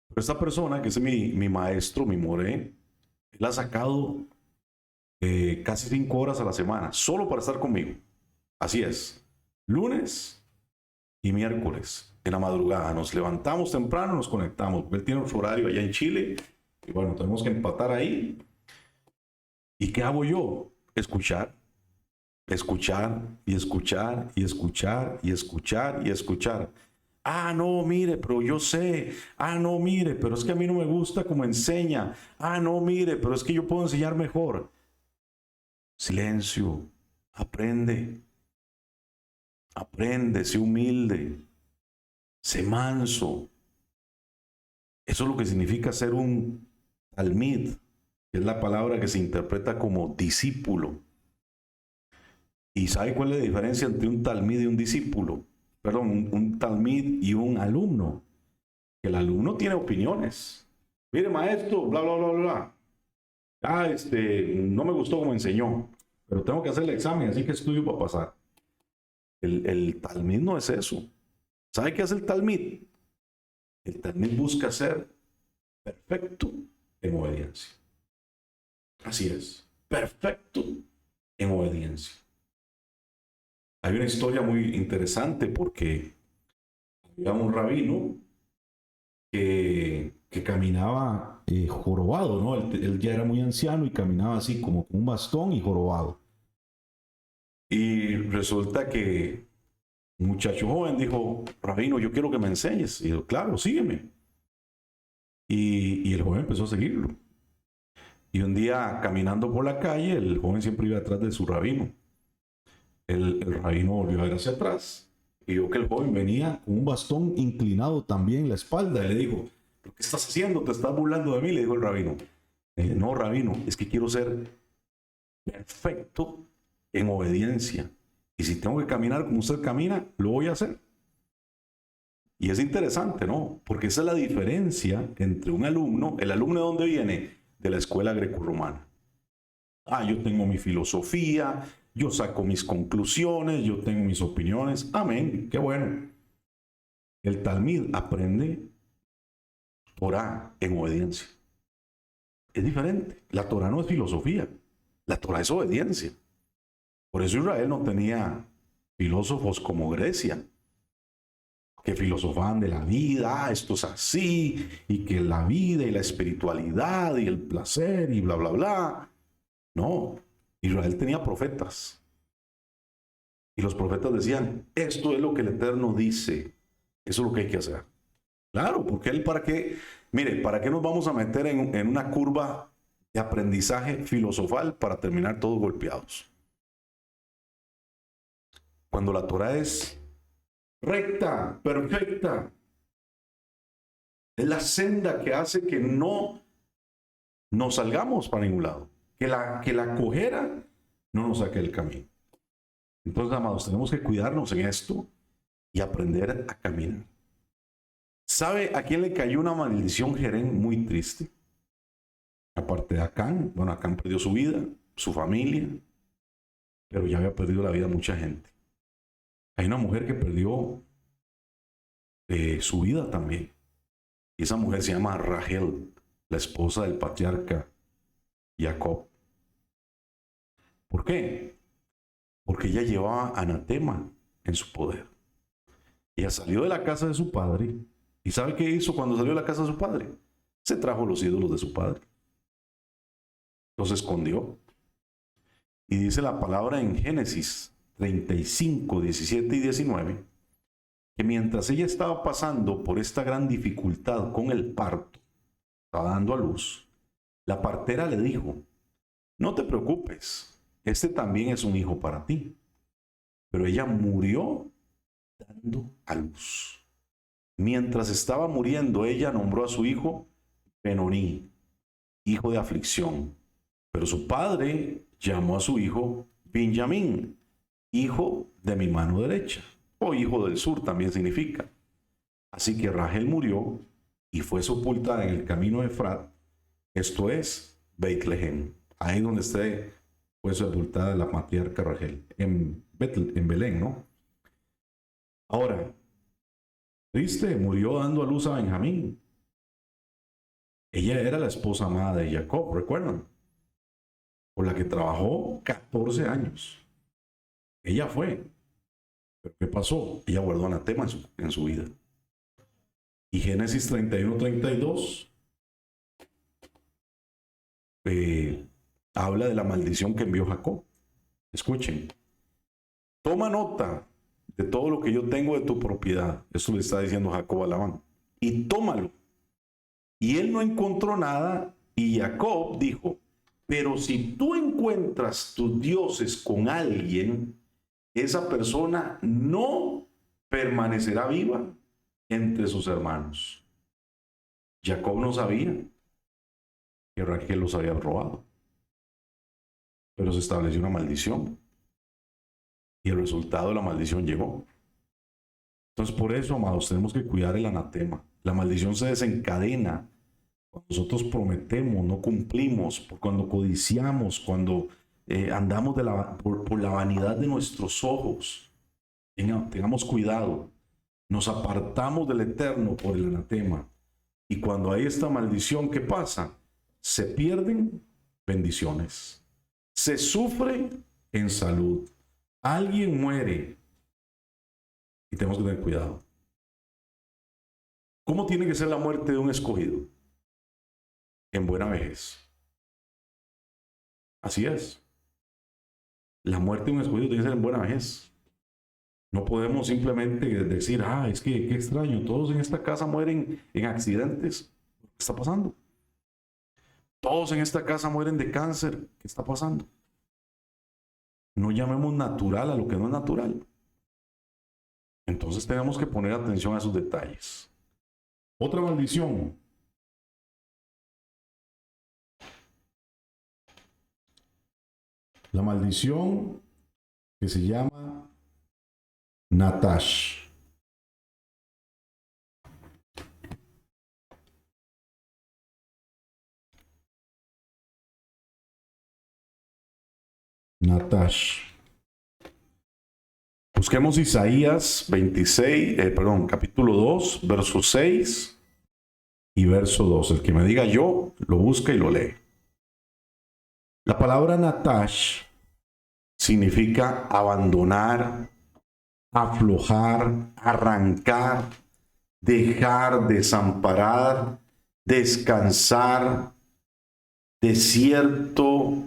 Pero esta persona, que es mi maestro, mi moré, él ha sacado casi 5 horas a la semana, solo para estar conmigo. Así es. Lunes y miércoles, en la madrugada. Nos levantamos temprano, nos conectamos. Porque él tiene un horario allá en Chile. Y bueno, tenemos que empatar ahí. ¿Y qué hago yo? Escuchar. Escuchar y escuchar y escuchar y escuchar y escuchar. Ah, no, mire, pero yo sé. Ah, no, mire, pero es que a mí no me gusta cómo enseña. Ah, no, mire, pero es que yo puedo enseñar mejor. Silencio. Aprende. Aprende, sé humilde. Sé manso. Eso es lo que significa ser un talmid, que es la palabra que se interpreta como discípulo. ¿Y sabe cuál es la diferencia entre un talmid y un discípulo? Perdón, un talmid y un alumno. El alumno tiene opiniones. Mire, maestro, bla, bla, bla, bla. Ah, no me gustó como enseñó, pero tengo que hacer el examen, así que estudio para pasar. El talmid no es eso. ¿Sabe qué es el talmid? El talmid busca ser perfecto en obediencia. Así es, perfecto en obediencia. Hay una historia muy interesante porque había un rabino que caminaba jorobado, ¿no? Él ya era muy anciano y caminaba así como con un bastón y jorobado. Y resulta que un muchacho joven dijo, rabino, yo quiero que me enseñes. Y dijo, claro, sígueme. Y el joven empezó a seguirlo. Y un día, caminando por la calle, el joven siempre iba atrás de su rabino. el rabino volvió a ver hacia atrás y vio que el joven venía con un bastón inclinado también en la espalda. Y le dijo, ¿qué estás haciendo? ¿Te estás burlando de mí? Le dijo el rabino. No, rabino, es que quiero ser perfecto en obediencia. Y si tengo que caminar como usted camina, lo voy a hacer. Y es interesante, ¿no? Porque esa es la diferencia entre un alumno. ¿El alumno de dónde viene? De la escuela grecorromana. Yo tengo mi filosofía, yo saco mis conclusiones, yo tengo mis opiniones. Amén, qué bueno. El Talmid aprende Torah en obediencia. Es diferente. La Torah no es filosofía. La Torah es obediencia. Por eso Israel no tenía filósofos como Grecia, que filosofaban de la vida, esto es así, y que la vida y la espiritualidad y el placer y bla, bla, bla. No, Israel tenía profetas. Y los profetas decían, esto es lo que el Eterno dice, eso es lo que hay que hacer. Claro, porque él, ¿para qué? Mire, ¿para qué nos vamos a meter en una curva de aprendizaje filosofal para terminar todos golpeados? Cuando la Torah es recta, perfecta, es la senda que hace que no nos salgamos para ningún lado, que la cojera no nos saque del camino. Entonces, amados, tenemos que cuidarnos en esto y aprender a caminar. ¿Sabe a quién le cayó una maldición Jerén muy triste? Aparte de Acán. Bueno, Acán perdió su vida, su familia, pero ya había perdido la vida mucha gente. Hay una mujer que perdió su vida también. Y esa mujer se llama Rachel, la esposa del patriarca Jacob. ¿Por qué? Porque ella llevaba anatema en su poder. Ella salió de la casa de su padre. ¿Y sabe qué hizo cuando salió de la casa de su padre? Se trajo los ídolos de su padre. Los escondió. Y dice la palabra en Génesis 35, 17 y 19, que mientras ella estaba pasando por esta gran dificultad con el parto, estaba dando a luz, la partera le dijo, no te preocupes, este también es un hijo para ti. Pero ella murió dando a luz. Mientras estaba muriendo, ella nombró a su hijo Benoní, hijo de aflicción. Pero su padre llamó a su hijo Benjamín, hijo de mi mano derecha, o hijo del sur también significa. Así que Rachel murió y fue sepultada en el camino de Efrat, esto es Beit-Lehem, ahí donde fue sepultada la matriarca Rachel, en Belén, ¿no? Ahora, triste, murió dando a luz a Benjamín. Ella era la esposa amada de Jacob, ¿recuerdan? Por la que trabajó 14 años. Ella fue. ¿Pero qué pasó? Ella guardó anatema en su vida. Y Génesis 31, 32 habla de la maldición que envió Jacob. Escuchen. Toma nota de todo lo que yo tengo de tu propiedad. Eso le está diciendo Jacob a Labán. Y tómalo. Y él no encontró nada. Y Jacob dijo, pero si tú encuentras tus dioses con alguien, esa persona no permanecerá viva entre sus hermanos. Jacob no sabía que Rachel los había robado, pero se estableció una maldición y el resultado de la maldición llegó. Entonces, por eso, amados, tenemos que cuidar el anatema. La maldición se desencadena cuando nosotros prometemos, no cumplimos, cuando codiciamos, cuando andamos por la vanidad de nuestros ojos. Tengamos cuidado. Nos apartamos del Eterno por el anatema. Y cuando hay esta maldición, ¿qué pasa? Se pierden bendiciones. Se sufre en salud. Alguien muere. Y tenemos que tener cuidado. ¿Cómo tiene que ser la muerte de un escogido? En buena vejez. Así es. La muerte de un escogido tiene que ser en buena vejez. No podemos simplemente decir, es que qué extraño, todos en esta casa mueren en accidentes. ¿Qué está pasando? Todos en esta casa mueren de cáncer. ¿Qué está pasando? No llamemos natural a lo que no es natural. Entonces tenemos que poner atención a esos detalles. Otra maldición. La maldición que se llama Natash. Natash. Busquemos Isaías 26, capítulo 2, verso 6 y verso 2. El que me diga yo, lo busca y lo lee. La palabra Natash significa abandonar, aflojar, arrancar, dejar, desamparar, descansar, desierto,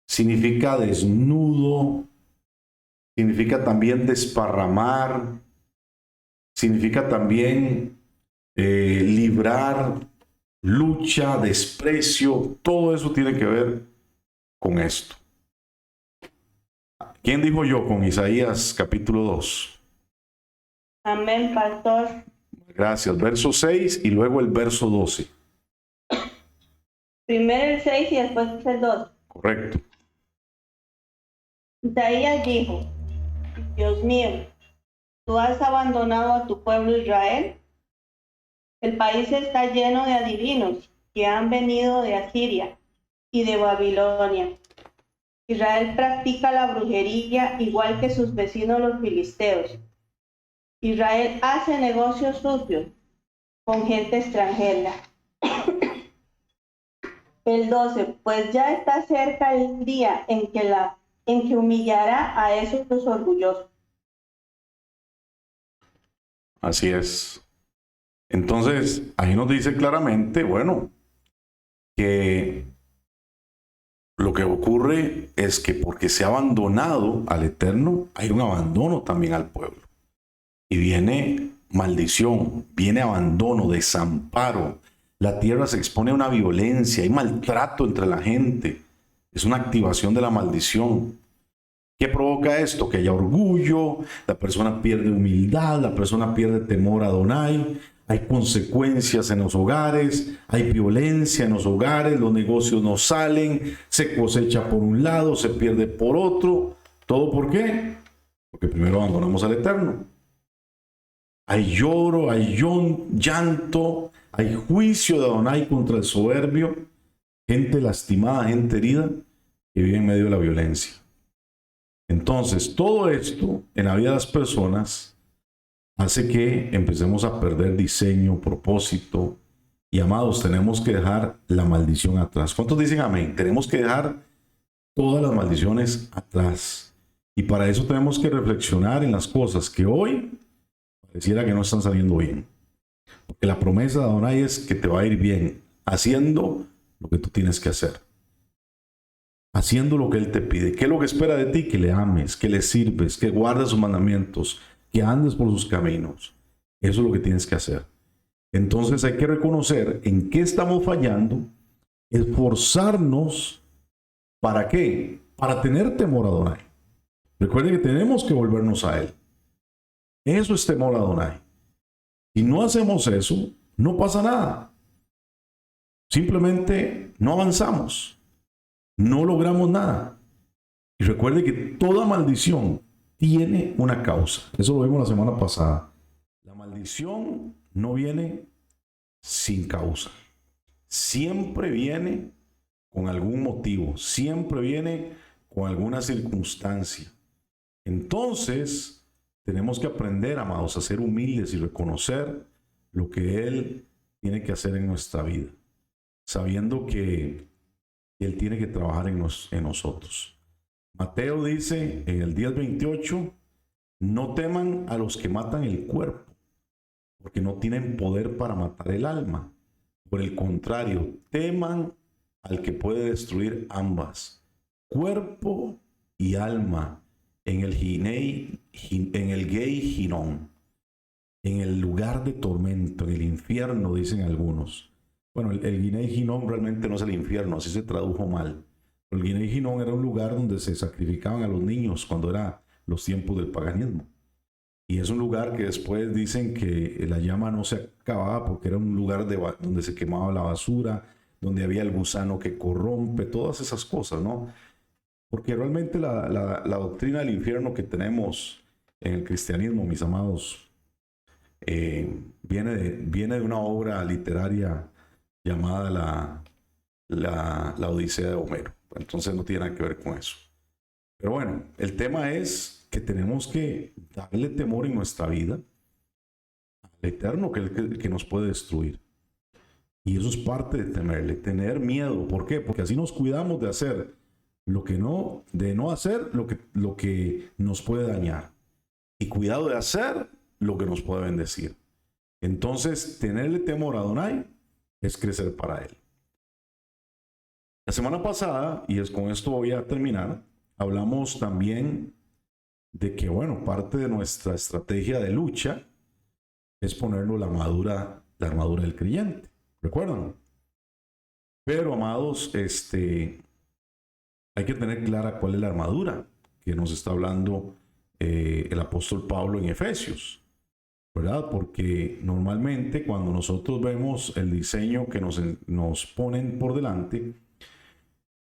significa desnudo, significa también desparramar, significa también librar, lucha, desprecio, todo eso tiene que ver con esto. ¿Quién dijo yo con Isaías capítulo 2? Amén, pastor. Gracias. Verso 6 y luego el verso 12. Primero el 6 y después el 2. Correcto. Isaías dijo: Dios mío, ¿tú has abandonado a tu pueblo Israel? El país está lleno de adivinos que han venido de Asiria y de Babilonia. Israel practica la brujería igual que sus vecinos los filisteos. Israel hace negocios sucios con gente extranjera. El 12, pues ya está cerca el día en que humillará a esos orgullosos. Así es. Entonces, ahí nos dice claramente, bueno, que lo que ocurre es que porque se ha abandonado al Eterno, hay un abandono también al pueblo. Y viene maldición, viene abandono, desamparo. La tierra se expone a una violencia, hay maltrato entre la gente. Es una activación de la maldición. ¿Qué provoca esto? Que haya orgullo, la persona pierde humildad, la persona pierde temor a Adonai, hay consecuencias en los hogares, hay violencia en los hogares, los negocios no salen, se cosecha por un lado, se pierde por otro. ¿Todo por qué? Porque primero abandonamos al Eterno. Hay lloro, hay llanto, hay juicio de Adonai contra el soberbio, gente lastimada, gente herida, que vive en medio de la violencia. Entonces, todo esto en la vida de las personas hace que empecemos a perder diseño, propósito. Y amados, tenemos que dejar la maldición atrás. ¿Cuántos dicen amén? Tenemos que dejar todas las maldiciones atrás. Y para eso tenemos que reflexionar en las cosas que hoy pareciera que no están saliendo bien. Porque la promesa de Adonai es que te va a ir bien haciendo lo que tú tienes que hacer. Haciendo lo que Él te pide. ¿Qué es lo que espera de ti? Que le ames, que le sirves, que guardes sus mandamientos, que andes por sus caminos. Eso es lo que tienes que hacer. Entonces hay que reconocer en qué estamos fallando, esforzarnos. ¿Para qué? Para tener temor a Adonai. Recuerden que tenemos que volvernos a Él. Eso es temor a Adonai. Si no hacemos eso, no pasa nada. Simplemente no avanzamos. No logramos nada. Y recuerde que toda maldición tiene una causa. Eso lo vimos la semana pasada. La maldición no viene sin causa. Siempre viene con algún motivo. Siempre viene con alguna circunstancia. Entonces, tenemos que aprender, amados, a ser humildes y reconocer lo que Él tiene que hacer en nuestra vida. Sabiendo que Él tiene que trabajar en nosotros. Mateo dice en el 10:28, no teman a los que matan el cuerpo, porque no tienen poder para matar el alma. Por el contrario, teman al que puede destruir ambas, cuerpo y alma, en el Gei Ginón, en el lugar de tormento, en el infierno, dicen algunos. Bueno, el Gei Ginón realmente no es el infierno, así se tradujo mal. Holguín y Ginón era un lugar donde se sacrificaban a los niños cuando era los tiempos del paganismo. Y es un lugar que después dicen que la llama no se acababa porque era un lugar donde se quemaba la basura, donde había el gusano que corrompe, todas esas cosas, ¿no? Porque realmente la doctrina del infierno que tenemos en el cristianismo, mis amados, viene de una obra literaria llamada la Odisea de Homero. Entonces no tiene nada que ver con eso. Pero bueno, el tema es que tenemos que darle temor en nuestra vida al Eterno, que nos puede destruir. Y eso es parte de temerle, tener miedo. ¿Por qué? Porque así nos cuidamos de hacer de no hacer lo que nos puede dañar. Y cuidado de hacer lo que nos puede bendecir. Entonces, tenerle temor a Adonai es crecer para Él. La semana pasada, y con esto voy a terminar, hablamos también de que, bueno, parte de nuestra estrategia de lucha es ponernos la armadura del creyente. ¿Recuerdan? Pero, amados, hay que tener clara cuál es la armadura que nos está hablando el apóstol Pablo en Efesios, ¿verdad? Porque normalmente cuando nosotros vemos el diseño que nos ponen por delante,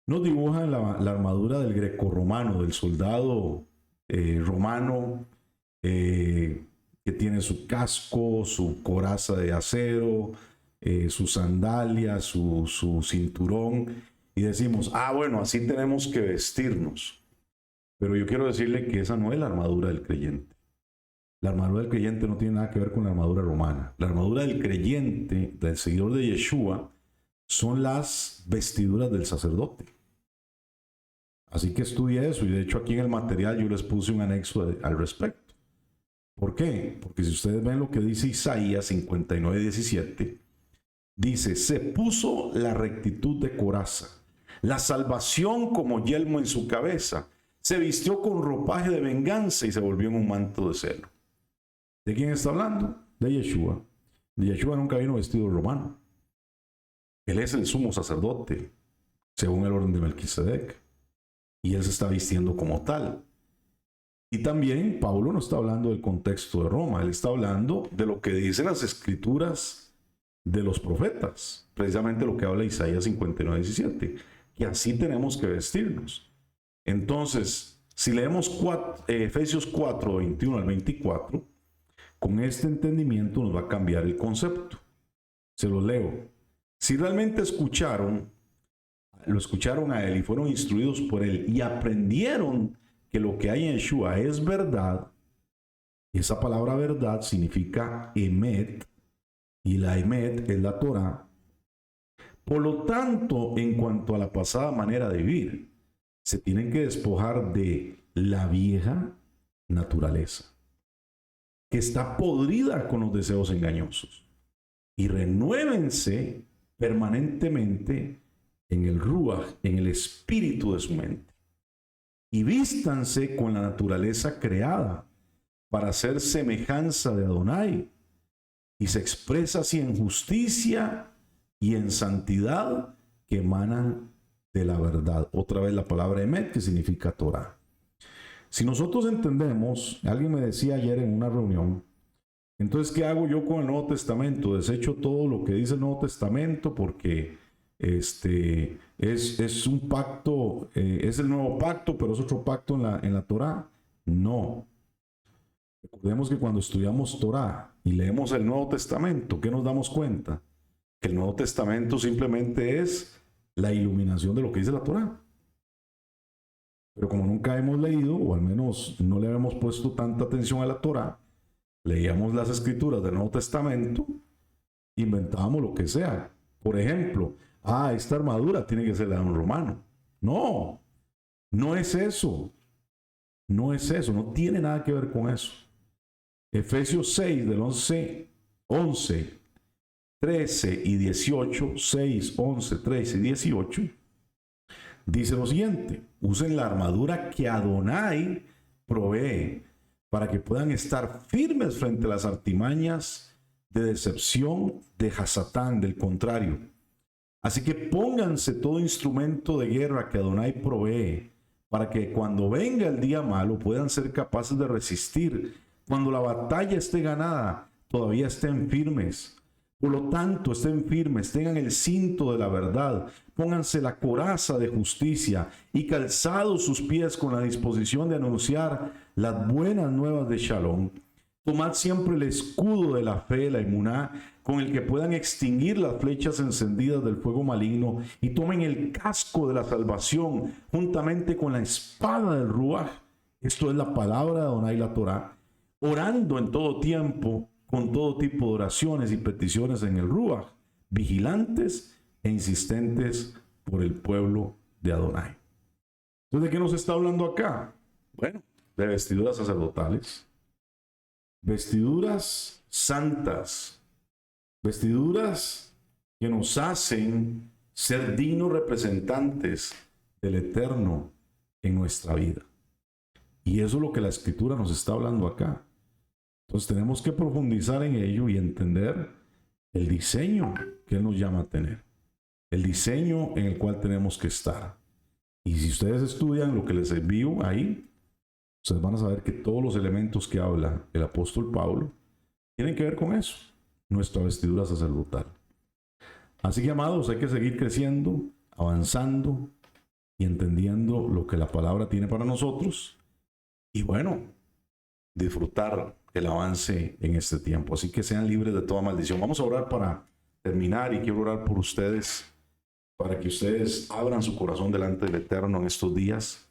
nos dibujan la armadura del grecorromano, del soldado romano, que tiene su casco, su coraza de acero, sus sandalias, su cinturón, y decimos, bueno, así tenemos que vestirnos. Pero yo quiero decirle que esa no es la armadura del creyente. La armadura del creyente no tiene nada que ver con la armadura romana. La armadura del creyente, del seguidor de Yeshua, son las vestiduras del sacerdote. Así que estudie eso, y de hecho aquí en el material yo les puse un anexo al respecto. ¿Por qué? Porque si ustedes ven lo que dice Isaías 59:17, dice, se puso la rectitud de coraza, la salvación como yelmo en su cabeza, se vistió con ropaje de venganza y se volvió en un manto de celo. ¿De quién está hablando? De Yeshua. Yeshua nunca vino vestido romano. Él es el sumo sacerdote, según el orden de Melquisedec. Y él se está vistiendo como tal. Y también Pablo no está hablando del contexto de Roma, él está hablando de lo que dicen las escrituras de los profetas, precisamente lo que habla Isaías 59:17, que así tenemos que vestirnos. Entonces, si leemos Efesios 4:21 al 24, con este entendimiento nos va a cambiar el concepto. Se lo leo. Si realmente lo escucharon a él y fueron instruidos por él y aprendieron que lo que hay en Yeshua es verdad, esa palabra verdad significa emet, y la emet es la Torah. Por lo tanto, en cuanto a la pasada manera de vivir, se tienen que despojar de la vieja naturaleza, que está podrida con los deseos engañosos, y renuévense permanentemente en el Ruach, en el espíritu de su mente, y vístanse con la naturaleza creada para hacer semejanza de Adonai, y se expresa así en justicia y en santidad que emanan de la verdad. Otra vez la palabra emet, que significa Torah. Si nosotros entendemos, alguien me decía ayer en una reunión, entonces, ¿qué hago yo con el Nuevo Testamento? Desecho todo lo que dice el Nuevo Testamento porque es un pacto, es el nuevo pacto, pero es otro pacto en la Torah. No. Recordemos que cuando estudiamos Torah y leemos el Nuevo Testamento, ¿qué nos damos cuenta? Que el Nuevo Testamento simplemente es la iluminación de lo que dice la Torah. Pero como nunca hemos leído, o al menos no le habíamos puesto tanta atención a la Torah, leíamos las escrituras del Nuevo Testamento, inventábamos lo que sea. Por ejemplo, esta armadura tiene que ser de un romano. No, no es eso. No es eso, no tiene nada que ver con eso. Efesios 6, del 11, 13 y 18, 6, 11, 13 y 18, dice lo siguiente: usen la armadura que Adonai provee para que puedan estar firmes frente a las artimañas de decepción de Hasatán, del contrario. Así que pónganse todo instrumento de guerra que Adonai provee, para que cuando venga el día malo puedan ser capaces de resistir. Cuando la batalla esté ganada, todavía estén firmes. Por lo tanto, estén firmes, tengan el cinto de la verdad, pónganse la coraza de justicia y calzados sus pies con la disposición de anunciar las buenas nuevas de Shalom. Tomad siempre el escudo de la fe, la emuná, con el que puedan extinguir las flechas encendidas del fuego maligno, y tomen el casco de la salvación juntamente con la espada del Ruach. Esto es la palabra de Adonai, la Torá, orando en todo tiempo, con todo tipo de oraciones y peticiones en el Ruach, vigilantes e insistentes por el pueblo de Adonai. Entonces, ¿de qué nos está hablando acá? Bueno, de vestiduras sacerdotales, vestiduras santas, vestiduras que nos hacen ser dignos representantes del Eterno en nuestra vida. Y eso es lo que la Escritura nos está hablando acá. Entonces tenemos que profundizar en ello y entender el diseño que Él nos llama a tener, el diseño en el cual tenemos que estar. Y si ustedes estudian lo que les envío ahí, ustedes van a saber que todos los elementos que habla el apóstol Pablo tienen que ver con eso, nuestra vestidura sacerdotal. Así que, amados, hay que seguir creciendo, avanzando y entendiendo lo que la palabra tiene para nosotros. Y bueno, disfrutar el avance en este tiempo. Así que sean libres de toda maldición. Vamos a orar para terminar, y quiero orar por ustedes, para que ustedes abran su corazón delante del Eterno en estos días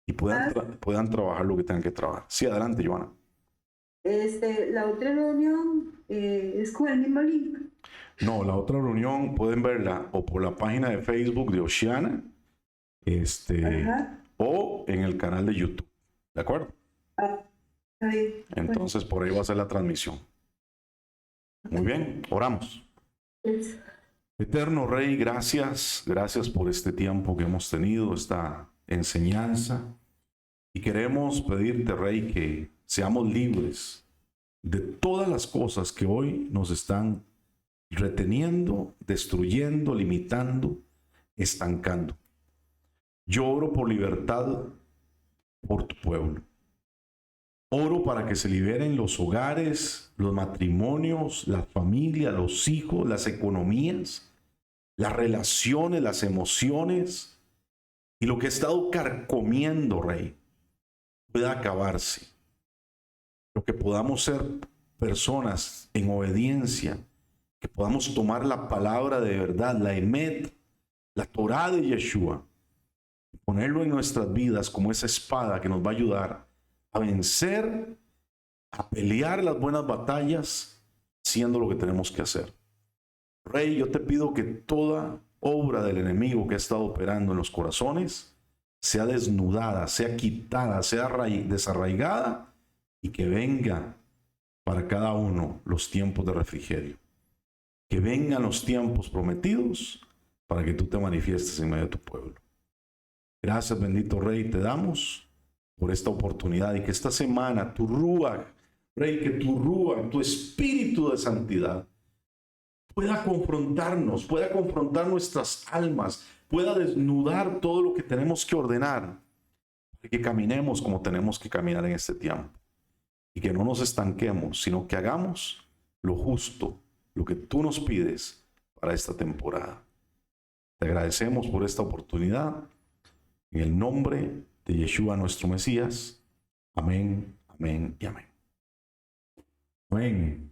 y puedan trabajar lo que tengan que trabajar. Sí, adelante, Joana. La otra reunión es con el mismo link. No, la otra reunión pueden verla o por la página de Facebook de Oceana, o en el canal de YouTube. ¿De acuerdo? Está bien. Entonces por ahí va a ser la transmisión. Muy bien, oramos. Pues, Eterno Rey, gracias por este tiempo que hemos tenido, esta enseñanza. Y queremos pedirte, Rey, que seamos libres de todas las cosas que hoy nos están reteniendo, destruyendo, limitando, estancando. Yo oro por libertad por tu pueblo. Oro para que se liberen los hogares, los matrimonios, la familia, los hijos, las economías, las relaciones, las emociones, y lo que ha estado carcomiendo, Rey, pueda acabarse. Lo que podamos ser personas en obediencia, que podamos tomar la palabra de verdad, la Emet, la Torá de Yeshua, y ponerlo en nuestras vidas como esa espada que nos va a ayudar a vencer, a pelear las buenas batallas, siendo lo que tenemos que hacer. Rey, yo te pido que toda obra del enemigo que ha estado operando en los corazones sea desnudada, sea quitada, sea desarraigada, y que venga para cada uno los tiempos de refrigerio. Que vengan los tiempos prometidos para que tú te manifiestes en medio de tu pueblo. Gracias, bendito Rey, te damos por esta oportunidad, y que esta semana tu Ruach, Rey, que tu Ruach, tu espíritu de santidad, pueda confrontarnos, pueda confrontar nuestras almas, pueda desnudar todo lo que tenemos que ordenar, para que caminemos como tenemos que caminar en este tiempo, y que no nos estanquemos, sino que hagamos lo justo, lo que tú nos pides para esta temporada. Te agradecemos por esta oportunidad, en el nombre de Yeshua nuestro Mesías. Amén, amén y amén. Amén.